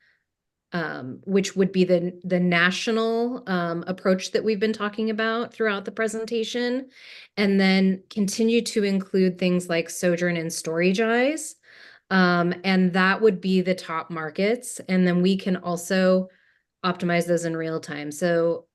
which would be the national approach that we've been talking about throughout the presentation, and then continue to include things like Sojourn and StoryJize, and that would be the top markets, and then we can also optimize those in real time. So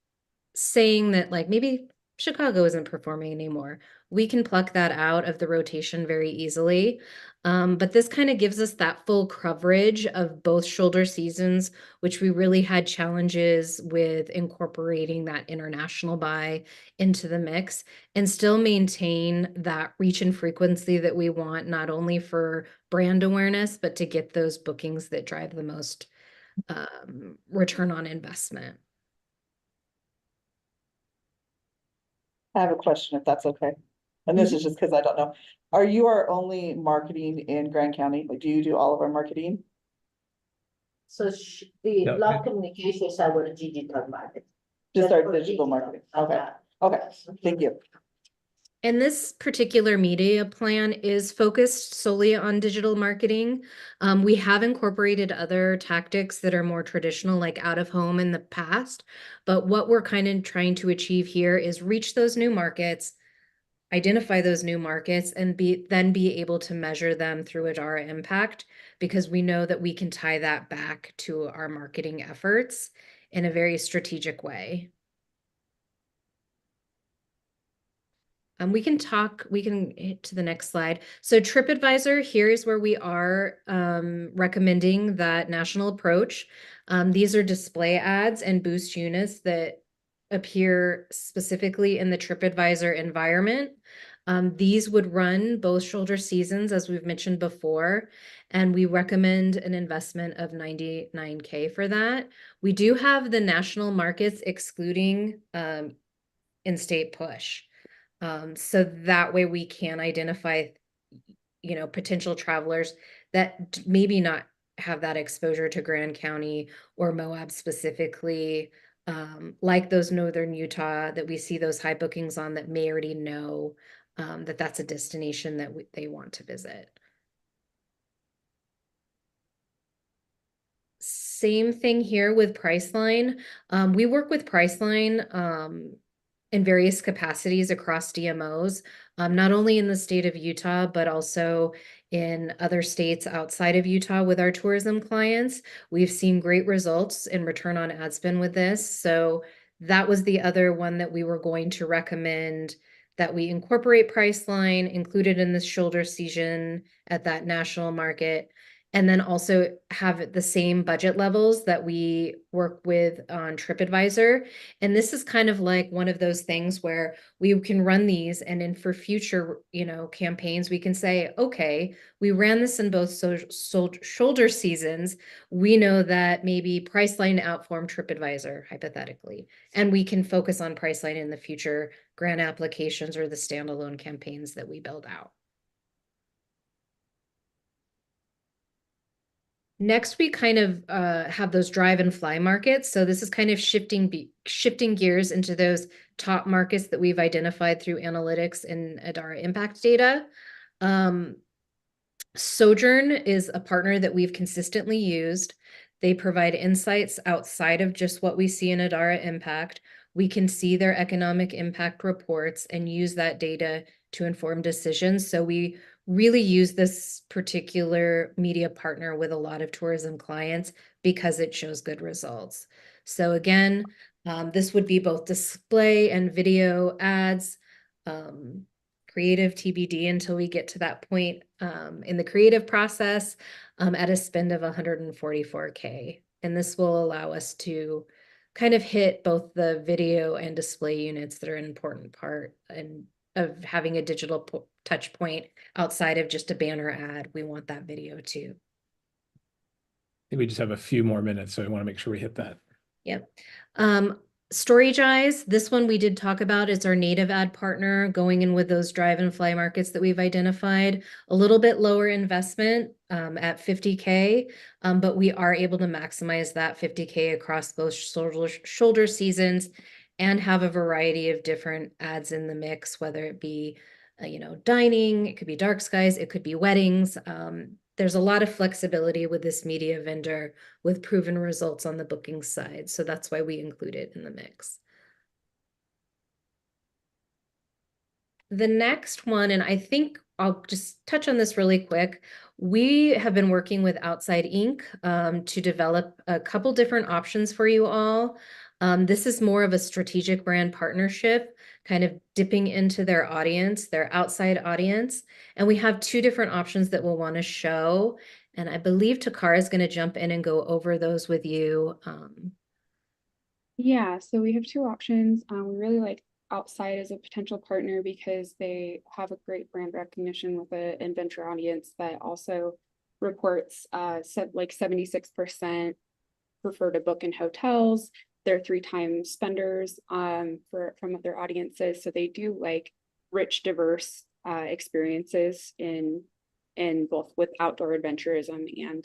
saying that like maybe Chicago isn't performing anymore, we can pluck that out of the rotation very easily. But this kind of gives us that full coverage of both shoulder seasons, which we really had challenges with incorporating that international buy into the mix and still maintain that reach and frequency that we want, not only for brand awareness, but to get those bookings that drive the most return on investment. I have a question if that's okay. And this is just because I don't know. Are you our only marketing in Grand County? Like, do you do all of our marketing? So the No. Love Communications are our digital market. Just our for digital marketing. Okay, Yeah. okay, thank you. And this particular media plan is focused solely on digital marketing. We have incorporated other tactics that are more traditional, like out of home in the past. But what we're kind of trying to achieve here is reach those new markets, identify those new markets, and then be able to measure them through Adara Impact, because we know that we can tie that back to our marketing efforts in a very strategic way. We can hit to the next slide. So TripAdvisor, here is where we are recommending that national approach. These are display ads and boost units that appear specifically in the TripAdvisor environment. These would run both shoulder seasons, as we've mentioned before, and we recommend an investment of 99K for that. We do have the national markets excluding in-state push. So that way we can identify, potential travelers that maybe not have that exposure to Grand County or Moab specifically, like those Northern Utah that we see those high bookings on that may already know that that's a destination that they want to visit. Same thing here with Priceline. We work with Priceline in various capacities across DMOs, not only in the state of Utah, but also in other states outside of Utah with our tourism clients. We've seen great results in return on ad spend with this. So that was the other one that we were going to recommend, that we incorporate Priceline, included in this shoulder season at that national market, and then also have the same budget levels that we work with on TripAdvisor. And this is kind of like one of those things where we can run these, and then for future, campaigns, we can say, okay, we ran this in both shoulder seasons. We know that maybe Priceline outperformed TripAdvisor, hypothetically, and we can focus on Priceline in the future grant applications or the standalone campaigns that we build out. Next, we kind of have those drive and fly markets. So this is kind of shifting gears into those top markets that we've identified through analytics and Adara impact data. Sojourn is a partner that we've consistently used. They provide insights outside of just what we see in Adara impact. We can see their economic impact reports and use that data to inform decisions. So we really use this particular media partner with a lot of tourism clients because it shows good results. So again, this would be both display and video ads, creative TBD until we get to that point in the creative process, at a spend of 144K. And this will allow us to kind of hit both the video and display units that are an important part of having a digital touch point outside of just a banner ad. We want that video too. I think we just have a few more minutes, so I want to make sure we hit that. Yep. Storage Eyes, this one we did talk about. It's our native ad partner going in with those drive and fly markets that we've identified. A little bit lower investment at 50K, but we are able to maximize that 50K across both shoulder seasons and have a variety of different ads in the mix, whether it be, dining, it could be dark skies, it could be weddings. There's a lot of flexibility with this media vendor with proven results on the booking side. So that's why we include it in the mix. The next one, and I think I'll just touch on this really quick. We have been working with Outside Inc. To develop a couple different options for you all. This is more of a strategic brand partnership, kind of dipping into their audience, their outside audience. And we have two different options that we'll want to show. And I believe Takara is going to jump in and go over those with you. Yeah, so we have two options. We really like Outside as a potential partner because they have a great brand recognition with an adventure audience that also reports like 76% prefer to book in hotels. They're 3-time spenders from their audiences. So they do like rich, diverse experiences in both with outdoor adventurism and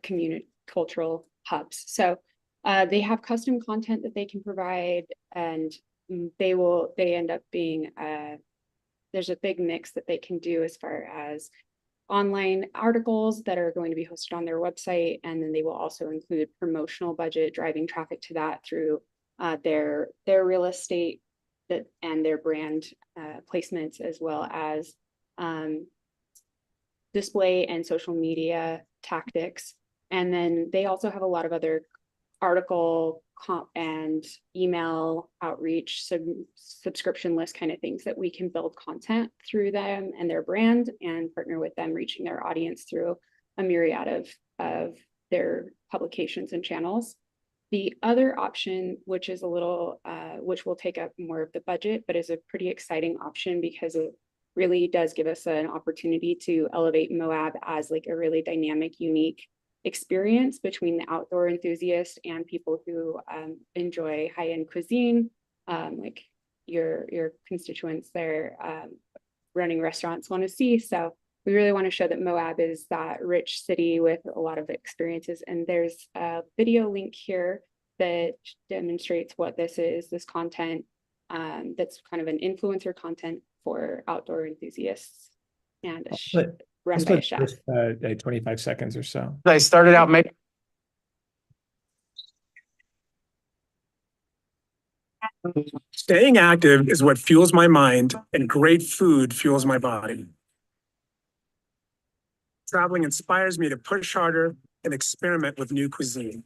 community cultural hubs. So they have custom content that they can provide, and they end up being there's a big mix that they can do as far as online articles that are going to be hosted on their website, and then they will also include promotional budget driving traffic to that through their real estate and their brand placements, as well as display and social media tactics. And then they also have a lot of other article and email outreach, subscription list kind of things that we can build content through them and their brand and partner with them, reaching their audience through a myriad of their publications and channels. The other option, which is a little, which will take up more of the budget, but is a pretty exciting option because really does give us an opportunity to elevate Moab as like a really dynamic, unique experience between the outdoor enthusiast and people who enjoy high-end cuisine, like your constituents there running restaurants want to see. So we really want to show that Moab is that rich city with a lot of experiences. And there's a video link here that demonstrates what this is, this content that's kind of an influencer content for outdoor enthusiasts and run by a chef. 25 seconds or so. I started out making. Staying active is what fuels my mind, and great food fuels my body. Traveling inspires me to push harder and experiment with new cuisine.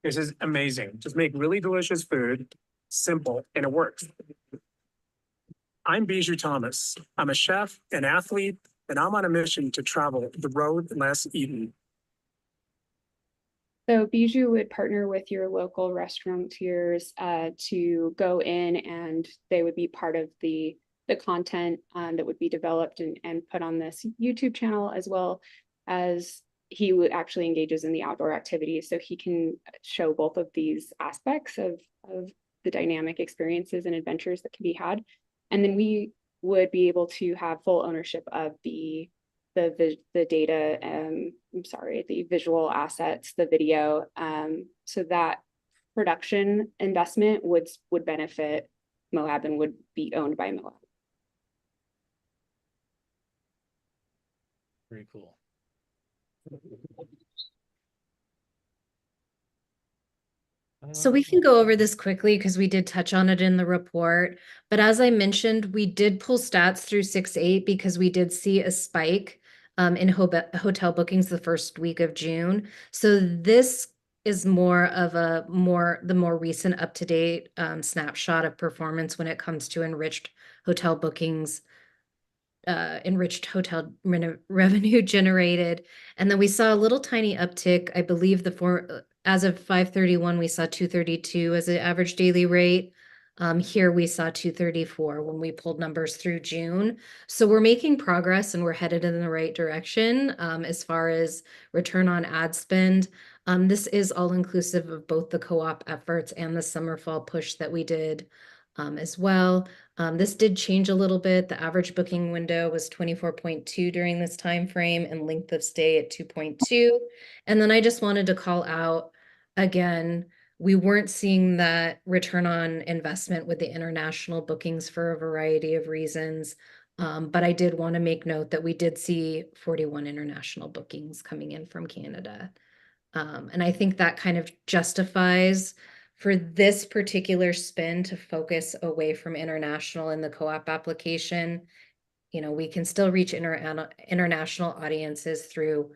This is amazing. Just make really delicious food, simple, and it works. I'm Bijou Thomas. I'm a chef, an athlete, and I'm on a mission to travel the road less eaten. So Bijou would partner with your local restaurateurs to go in, and they would be part of the content that would be developed and put on this YouTube channel, as well as he would actually engages in the outdoor activities. So he can show both of these aspects of the dynamic experiences and adventures that can be had. And then we would be able to have full ownership of the data, the visual assets, the video, so that production investment would benefit Moab and would be owned by Moab. Very cool. So we can go over this quickly because we did touch on it in the report. But as I mentioned, we did pull stats through 6/8 because we did see a spike in hotel bookings the first week of June. So this is more of the more recent up-to-date snapshot of performance when it comes to enriched hotel bookings, enriched hotel revenue generated. And then we saw a little tiny uptick. I believe as of 5/31, we saw 232 as an average daily rate. Here we saw 234 when we pulled numbers through June. So we're making progress and we're headed in the right direction as far as return on ad spend. This is all inclusive of both the co-op efforts and the summer fall push that we did as well. This did change a little bit. The average booking window was 24.2 during this time frame and length of stay at 2.2. And then I just wanted to call out again, we weren't seeing that return on investment with the international bookings for a variety of reasons. But I did want to make note that we did see 41 international bookings coming in from Canada. And I think that kind of justifies for this particular spin to focus away from international in the co-op application. You know, we can still reach international audiences through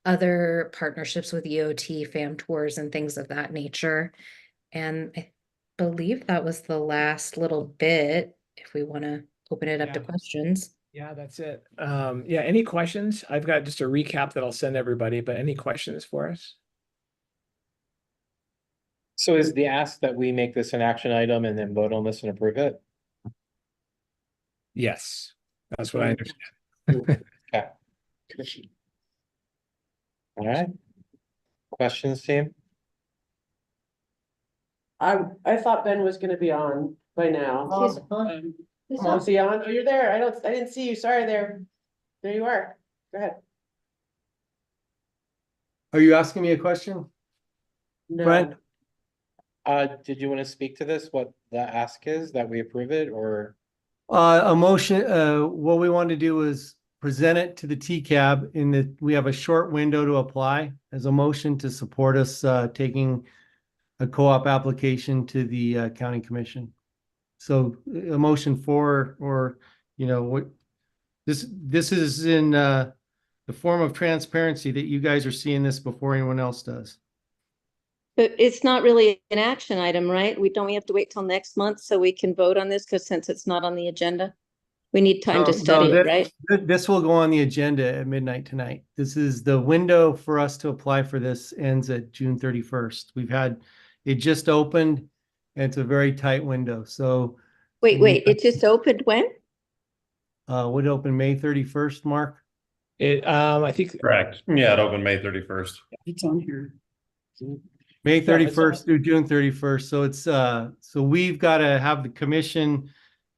other partnerships with EOT, fam tours, and things of that nature. And I believe that was the last little bit, if we want to open it up to questions. Yeah, that's it. Yeah, any questions? I've got just a recap that I'll send everybody, but any questions for us? So is the ask that we make this an action item and then vote on this and approve it? Yes, that's what I understand. Okay. All right. Questions, team? I thought Ben was gonna be on by now. He's on. He's Oh, on. is he on? Oh, you're there. I didn't see you. Sorry there. There you are. Go ahead. Are you asking me a question? No. Brent? Did you want to speak to this, what the ask is, that we approve it, or? A motion, what we want to do is present it to the TCAB in that we have a short window to apply as a motion to support us taking a co-op application to the county commission. So a motion for, or, you know, what this is in the form of transparency that you guys are seeing this before anyone else does. But it's not really an action item, right? We have to wait till next month so we can vote on this, because since it's not on the agenda, we need time to study it, right? This will go on the agenda at midnight tonight. This is the window for us to apply for this ends at June 31st. It just opened and it's a very tight window. So Wait, it just opened when? would open May 31st, Mark? I think. Correct. Yeah, it opened May 31st. It's on here. May Yeah, it's 31st through June 31st. So it's, so we've got to have the commission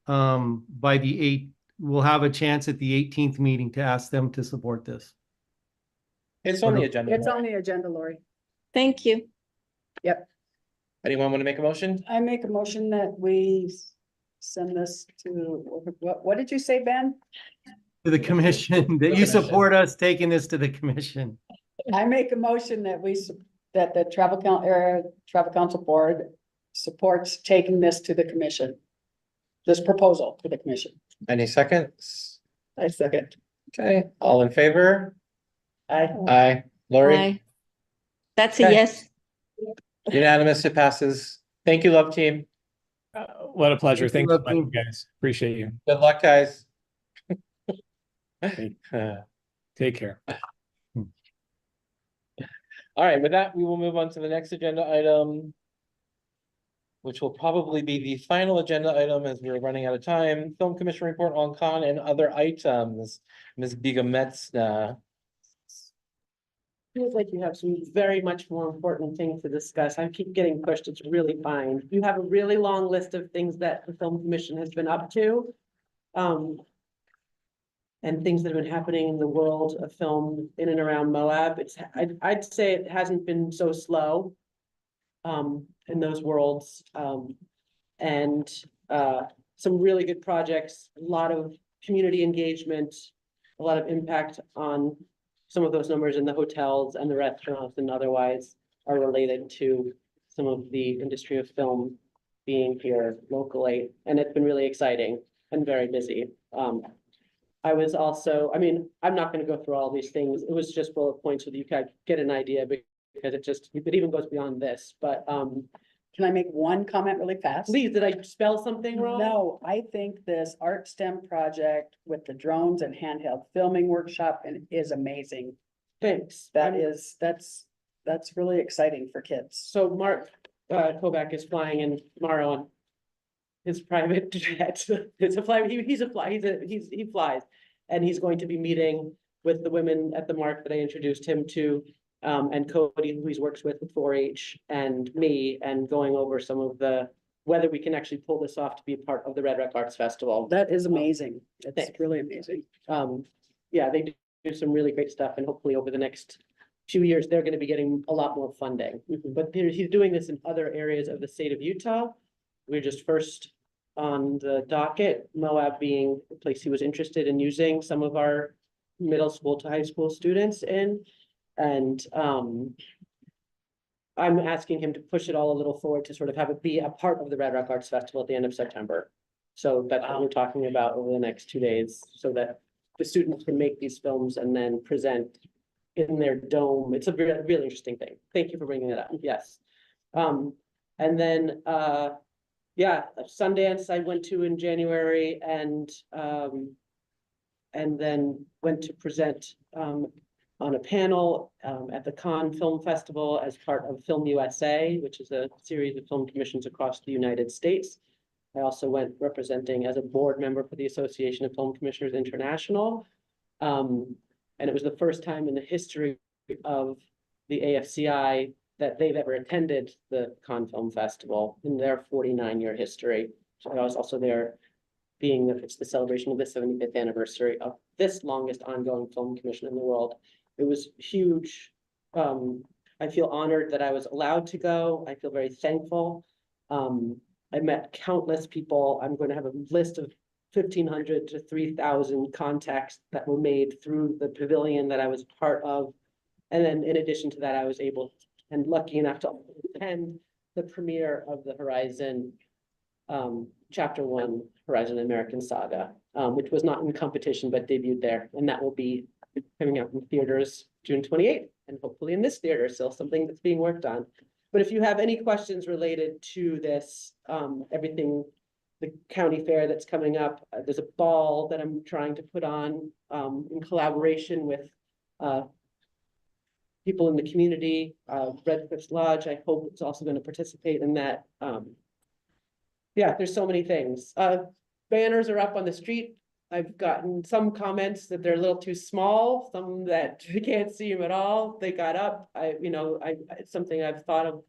by the 8th. We'll have a chance at the 18th meeting to ask them to support this. It's on the agenda. It's on the agenda, Lori. Thank you. Yep. Anyone want to make a motion? I make a motion that we send this to, what did you say, Ben? To the commission, that you support us taking this to the commission. I make a motion that that the travel council board supports taking this to the commission. This proposal to the commission. Any seconds? I second. Okay, all in favor? Aye. Aye. Lori? Aye. That's a Okay. yes. Unanimous, it passes. Thank you, love team. What a pleasure. Thank you, Thanks, love team. guys. Appreciate you. Good luck, guys. Take care. All right, with that, we will move on to the next agenda item, which will probably be the final agenda item as we're running out of time. Film Commission report on con and other items. Ms. Biga-Metzna. Feels like you have some very much more important things to discuss. I keep getting pushed. It's really fine. You have a really long list of things that the Film Commission has been up to. And things that have been happening in the world of film in and around Moab. I'd say it hasn't been so slow. In those worlds, and some really good projects, a lot of community engagement, a lot of impact on some of those numbers in the hotels and the restaurants and otherwise are related to some of the industry of film being here locally, and it's been really exciting and very busy. I was also, I mean, I'm not gonna go through all these things. It was just bullet points so that you can get an idea because it even goes beyond this, but, Can I make one comment really fast? please, did I spell something wrong? No, I think this art STEM project with the drones and handheld filming workshop is amazing. Thanks. That's really exciting for kids. So Mark, Kovac is flying in tomorrow on his private jet. It's a fly, he flies. And he's going to be meeting with the women at the Mark that I introduced him to. And Cody, who he works with 4-H, and me, and going over some of whether we can actually pull this off to be part of the Red Rock Arts Festival. That is amazing. It's Thanks. really amazing. Yeah, they do some really great stuff, and hopefully over the next few years, they're gonna be getting a lot more funding. But he's doing this in other areas of the state of Utah. We're just first on the docket, Moab being a place he was interested in using some of our middle school to high school students in. And I'm asking him to push it all a little forward to sort of have it be a part of the Red Rock Arts Festival at the end of September. So that's what we're talking about over the next 2 days, so that the students can make these films and then present in their dome. It's a really, really interesting thing. Thank you for bringing it up. Yes. And then, yeah, Sundance I went to in January and then went to present, on a panel at the Cannes Film Festival as part of Film USA, which is a series of film commissions across the United States. I also went representing as a board member for the Association of Film Commissioners International. And it was the first time in the history of the AFCI that they've ever attended the Cannes Film Festival in their 49-year history. So I was also there being that it's the celebration of the 75th anniversary of this longest ongoing film commission in the world. It was huge. I feel honored that I was allowed to go. I feel very thankful. I met countless people. I'm going to have a list of 1,500 to 3,000 contacts that were made through the pavilion that I was part of. And then in addition to that, I was able and lucky enough to attend the premiere of the Horizon Chapter 1 Horizon American Saga, which was not in competition but debuted there, and that will be coming out in theaters June 28th, and hopefully in this theater, still something that's being worked on. But if you have any questions related to this, everything, the county fair that's coming up, there's a ball that I'm trying to put on in collaboration with people in the community. Red Cliffs Lodge, I hope it's also going to participate in that. Yeah, there's so many things. Banners are up on the street I've gotten some comments that they're a little too small, some that you can't see them at all. They got up. It's something I've thought of,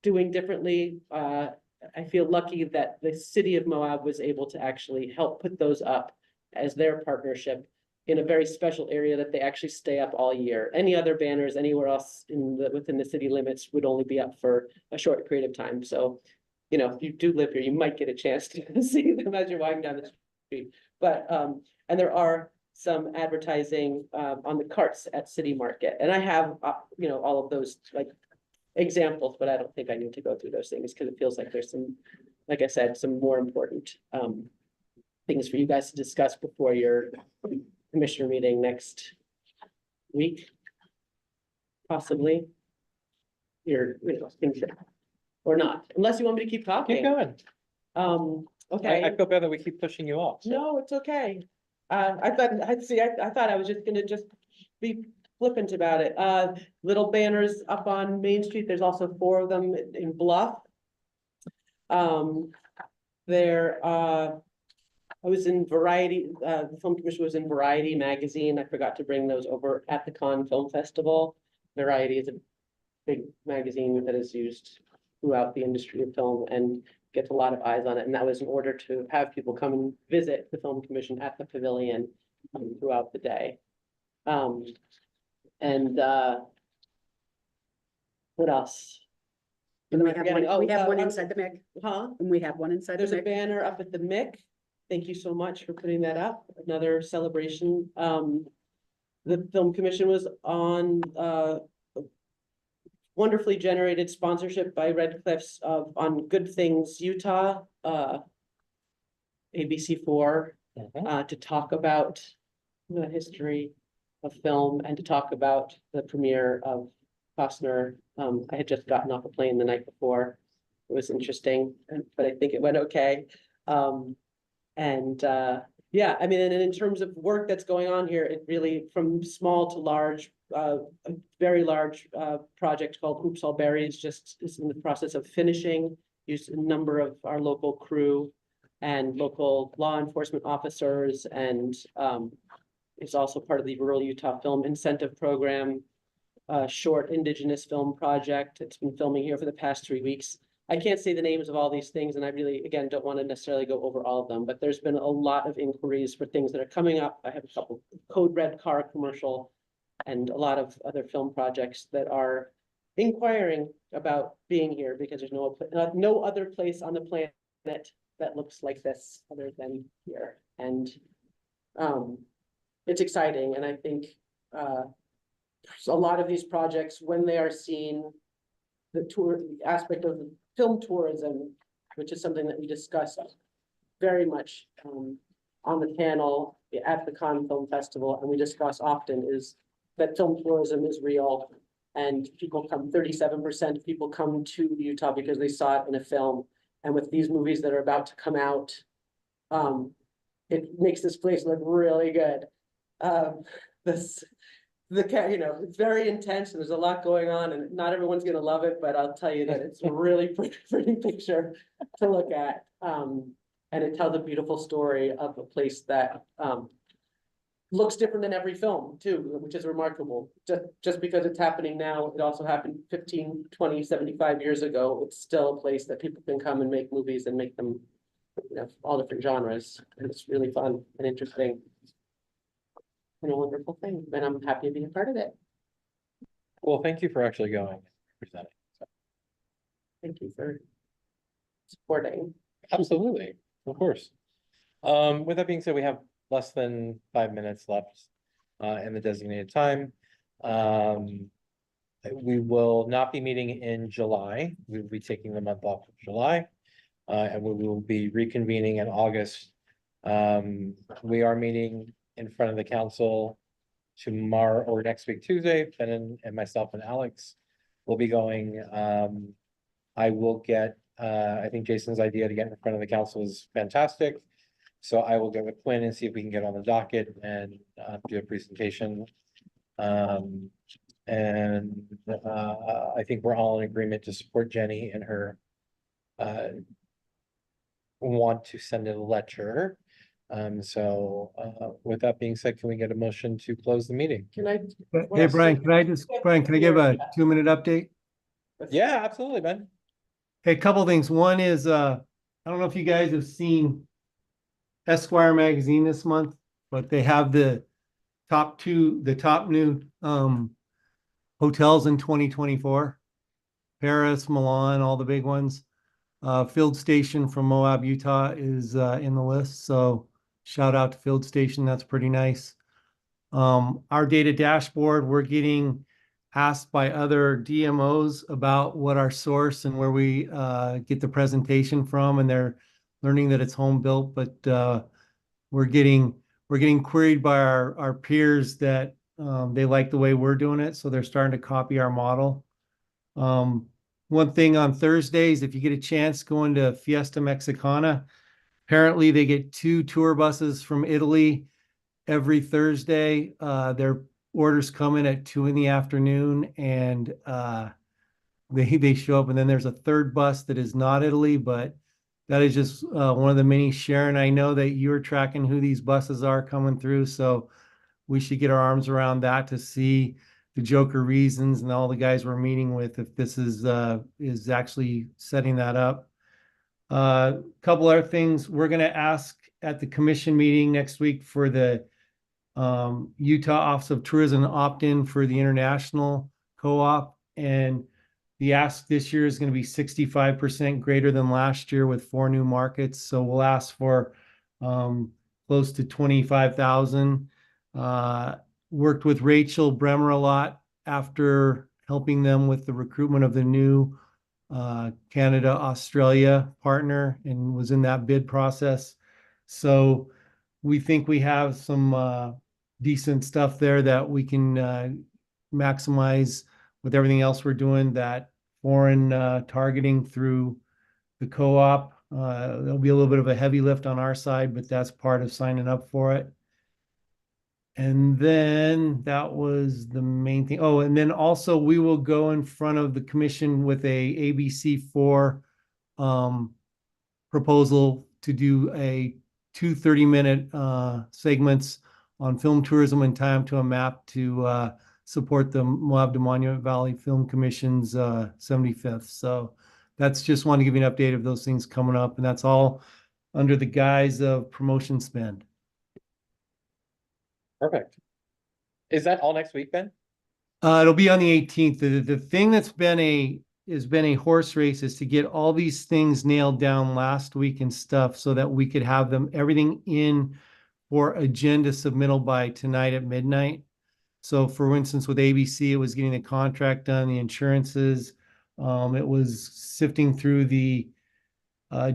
doing differently. I feel lucky that the city of Moab was able to actually help put those up as their partnership in a very special area that they actually stay up all year. Any other banners anywhere else within the city limits would only be up for a short period of time. So, if you do live here, you might get a chance to see them as you're walking down the street. But, and there are some advertising on the carts at City Market. And I have, all of those like examples, but I don't think I need to go through those things because it feels like there's some, like I said, some more important things for you guys to discuss before your commissioner meeting next week. Possibly. Things or not, unless you want me to keep talking. Keep going. Okay. I feel bad that we keep pushing you off. so. No, it's okay. I thought I was just gonna be flippant about it. Little banners up on Main Street. There's also 4 of them in Bluff. I was in Variety, the Film Commission was in Variety magazine. I forgot to bring those over at the Cannes Film Festival. Variety is a big magazine that is used throughout the industry of film and gets a lot of eyes on it. And that was in order to have people come and visit the Film Commission at the pavilion throughout the day. What else? And we have one Oh, inside the MIC. Huh? And we have one inside the There's a MIC. banner up at the MIC. Thank you so much for putting that up. Another celebration. The Film Commission was on wonderfully generated sponsorship by Red Cliffs on Good Things Utah, ABC4, to talk about the history of film and to talk about the premiere of Costner. I had just gotten off a plane the night before. It was interesting, but I think it went okay. Yeah, I mean, and in terms of work that's going on here, it really, from small to large, a very large project called Oops All Berries just is in the process of finishing. Used a number of our local crew and local law enforcement officers, and is also part of the Rural Utah Film Incentive Program, short Indigenous film project. It's been filming here for the past 3 weeks. I can't say the names of all these things, and I really, again, don't want to necessarily go over all of them, but there's been a lot of inquiries for things that are coming up. I have a couple Code Red car commercial and a lot of other film projects that are inquiring about being here because there's no other place on the planet that looks like this other than here. And it's exciting, and I think a lot of these projects, when they are seen, the aspect of the film tourism, which is something that we discussed very much on the panel at the Cannes Film Festival, and we discuss often, is that film tourism is real, and people come, 37% of people come to Utah because they saw it in a film. And with these movies that are about to come out, it makes this place look really good. It's very intense and there's a lot going on and not everyone's gonna love it, but I'll tell you that it's a really pretty picture to look at. And it tells a beautiful story of a place that looks different than every film too, which is remarkable. Just because it's happening now, it also happened 15, 20, 75 years ago. It's still a place that people can come and make movies and make them, all different genres. And it's really fun and interesting. And a wonderful thing, and I'm happy to be a part of it. Well, thank you for actually going and presenting. So, Thank you for supporting. absolutely, of course. With that being said, we have less than 5 minutes left in the designated time. We will not be meeting in July. We will be taking the month off of July. And we will be reconvening in August. We are meeting in front of the council tomorrow or next week, Tuesday. Ben and myself and Alex will be going. I will get, I think Jason's idea to get in front of the council is fantastic. So I will get with Quinn and see if we can get on the docket and do a presentation. I think we're all in agreement to support Jenny and her want to send in a letter. With that being said, can we get a motion to close the meeting? Can I? Hey, Brian, can I give a 2-minute update? Yeah, absolutely, Ben. Hey, a couple things. One is, I don't know if you guys have seen Esquire magazine this month, but they have the top new hotels in 2024. Paris, Milan, all the big ones. Field Station from Moab, Utah is in the list. So shout out to Field Station. That's pretty nice. Our data dashboard, we're getting asked by other DMOs about what our source and where we get the presentation from, and they're learning that it's home built, but we're getting queried by our peers that they like the way we're doing it, so they're starting to copy our model. One thing on Thursdays, if you get a chance, go into Fiesta Mexicana. Apparently, they get 2 tour buses from Italy every Thursday. Their orders come in at 2 p.m, and they show up. And then there's a third bus that is not Italy, but that is just one of the many. Sharon, I know that you're tracking who these buses are coming through, so we should get our arms around that to see the Joker reasons and all the guys we're meeting with, if this is actually setting that up. Couple other things. We're going to ask at the commission meeting next week for the Utah Office of Tourism opt-in for the international co-op, and the ask this year is going to be 65% greater than last year with 4 new markets. So we'll ask for close to 25,000. Worked with Rachel Bremer a lot after helping them with the recruitment of the new Canada-Australia partner, and was in that bid process. So we think we have some decent stuff there that we can maximize with everything else we're doing, that foreign targeting through the co-op. There'll be a little bit of a heavy lift on our side, but that's part of signing up for it. And then that was the main thing. Oh, and then also we will go in front of the commission with a ABC4 proposal to do a 2 30-minute segments on film tourism and time to a map to support the Moab to Monument Valley Film Commission's 75th. So that's just want to give you an update of those things coming up, and that's all under the guise of promotion spend. Perfect. Is that all next week, Ben? It'll be on the 18th. The thing that's been a horse race is to get all these things nailed down last week and stuff, so that we could have them everything in for agenda submittal by tonight at midnight. So for instance, with ABC, it was getting the contract done, the insurances. It was sifting through the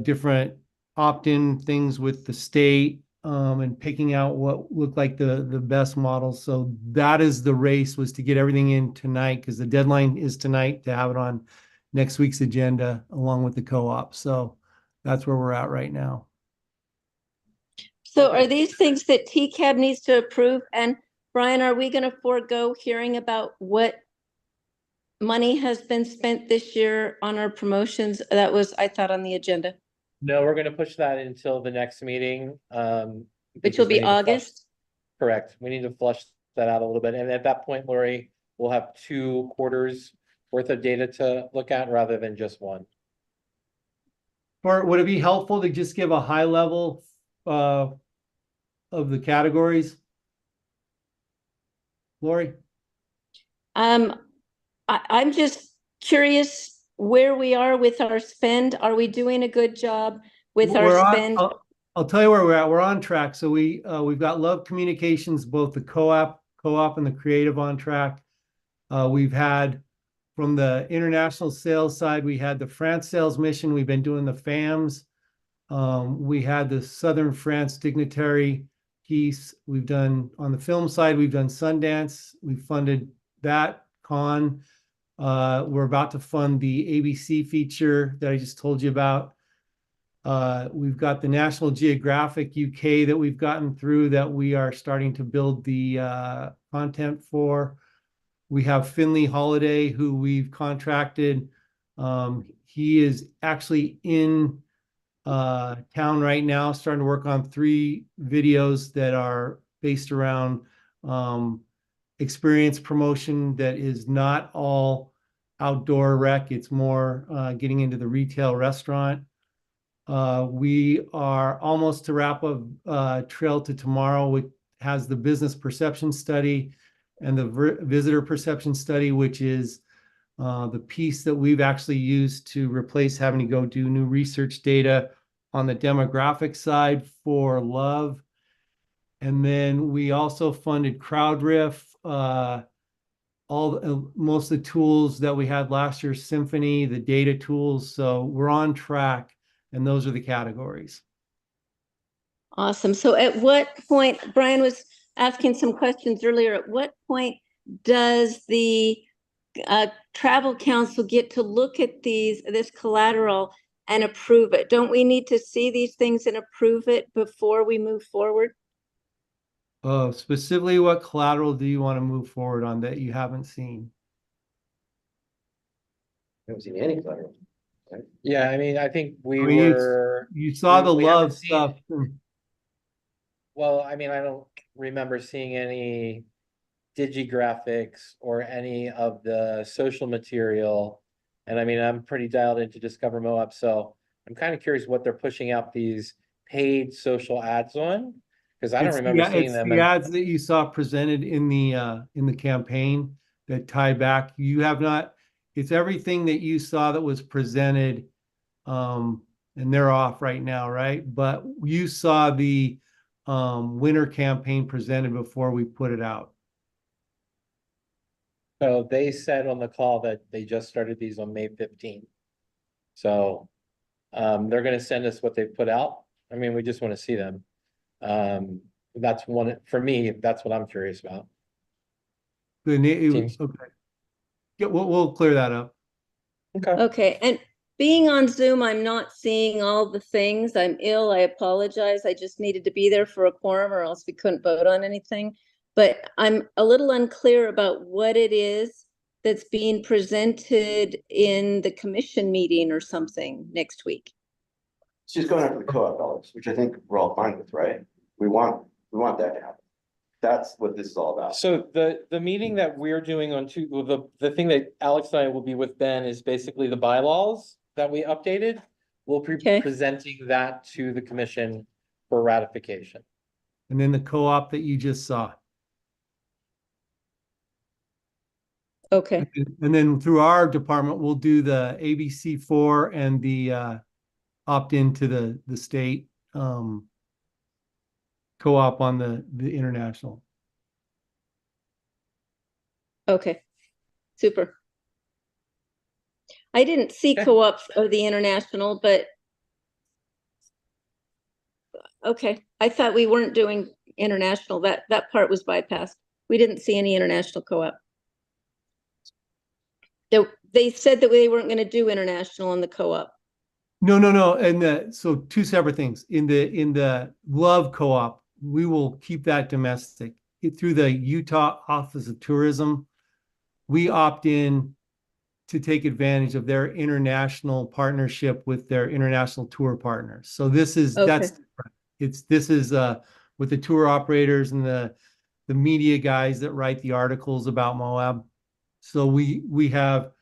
different opt-in things with the state, and picking out what looked like the best models. So that is the race, was to get everything in tonight, because the deadline is tonight to have it on next week's agenda along with the co-op. So that's where we're at right now. So are these things that TCAB needs to approve? And Brian, are we going to forego hearing about what money has been spent this year on our promotions? That was, I thought, on the agenda. No, we're gonna push that until the next meeting. Which will be August? Correct. We need to flush that out a little bit. And at that point, Lori, we'll have 2 quarters worth of data to look at rather than just one. Or would it be helpful to just give a high level of the categories? Lori? I'm just curious where we are with our spend. Are we doing a good job with our spend? I'll tell you where we're at. We're on track. So we've got Love Communications, both the co-op and the creative on track. We've had, from the international sales side, we had the France sales mission. We've been doing the FAMs. We had the Southern France dignitary piece. We've done, on the film side, we've done Sundance. We funded that con. We're about to fund the ABC feature that I just told you about. We've got the National Geographic UK that we've gotten through, that we are starting to build the content for. We have Finley Holiday, who we've contracted. He is actually in town right now, starting to work on 3 videos that are based around experience promotion that is not all outdoor rec. It's more getting into the retail restaurant. We are almost to wrap up Trail to Tomorrow, which has the business perception study and the visitor perception study, which is the piece that we've actually used to replace having to go do new research data on the demographic side for Love. And then we also funded CrowdRiff, most of the tools that we had last year, Symphony, the data tools. So we're on track, and those are the categories. Awesome. So at what point, Brian was asking some questions earlier, at what point does the travel council get to look at this collateral and approve it? Don't we need to see these things and approve it before we move forward? Specifically, what collateral do you want to move forward on that you haven't seen? I haven't seen any collateral. Right? Yeah, I mean, I think you saw the we Love haven't seen- stuff. Well, I mean, I don't remember seeing any digigraphics or any of the social material. And I mean, I'm pretty dialed into Discover Moab, so I'm kind of curious what they're pushing out these paid social ads on, because I don't remember seeing them. The ads that you saw presented in the campaign that tie back. You have not. It's everything that you saw that was presented, and they're off right now, right? But you saw the winter campaign presented before we put it out. So they said on the call that they just started these on May 15th. So they're gonna send us what they put out. I mean, we just want to see them. That's one, for me, that's what I'm curious about. Okay. Yeah, we'll clear that up. Okay, and being on Zoom, I'm not seeing all the things. I'm ill, I apologize. I just needed to be there for a quorum or else we couldn't vote on anything. But I'm a little unclear about what it is that's being presented in the commission meeting or something next week. She's going after the co-op dollars, which I think we're all fine with, right? We want that to happen. That's what this is all about. So the meeting that we're doing on the thing that Alex and I will be with Ben is basically the bylaws that we updated. We'll be presenting that to the commission for ratification. And then the co-op that you just saw. Okay. And then through our department, we'll do the ABC4 and the opt-in to the state co-op on the international. Okay, super. I didn't see co-op of the international, but okay, I thought we weren't doing international. That part was bypassed. We didn't see any international co-op. They said that they weren't going to do international in the co-op. No. And so 2 separate things. In the Love co-op, we will keep that domestic. Through the Utah Office of Tourism, we opt in to take advantage of their international partnership with their international tour partners. So this is that's different. This is with the tour operators and the media guys that write the articles about Moab. So we have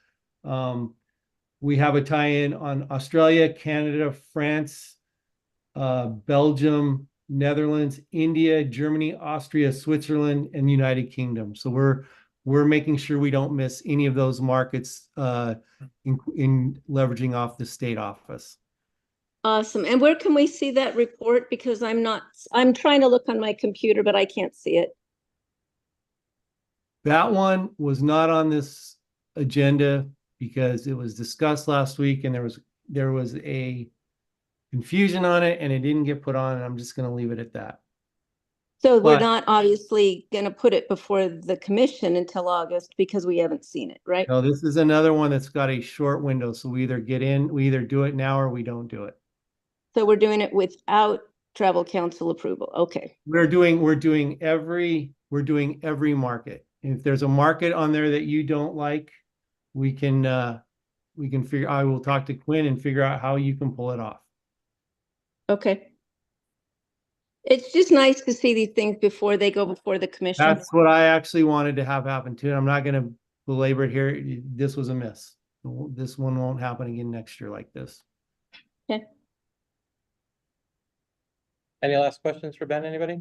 a tie-in on Australia, Canada, France, Belgium, Netherlands, India, Germany, Austria, Switzerland, and United Kingdom. So we're making sure we don't miss any of those markets in leveraging off the state office. Awesome. And where can we see that report? Because I'm trying to look on my computer, but I can't see it. That one was not on this agenda because it was discussed last week and there was a confusion on it and it didn't get put on, and I'm just going to leave it at that. So we're not obviously going to put it before the commission until August because we haven't seen it, right? No, this is another one that's got a short window. So we either do it now or we don't do it. So we're doing it without travel council approval. Okay. We're doing every market. If there's a market on there that you don't like, we can figure, I will talk to Quinn and figure out how you can pull it off. Okay. It's just nice to see these things before they go before the commission. That's what I actually wanted to have happen too. I'm not gonna belabor it here. This was a miss. This one won't happen again next year like this. Okay. Any last questions for Ben, anybody?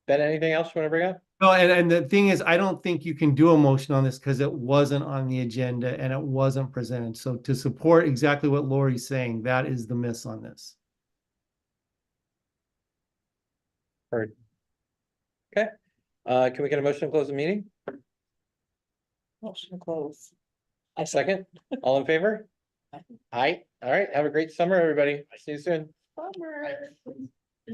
Ben, anything else you want to bring up? No, and the thing is, I don't think you can do a motion on this because it wasn't on the agenda and it wasn't presented. So to support exactly what Lori's saying, that is the miss on this. Heard. Okay, can we get a motion to close the meeting? Motion to close. A second, all in favor? Aye, all right, have a great summer, everybody. See you soon. Bummer.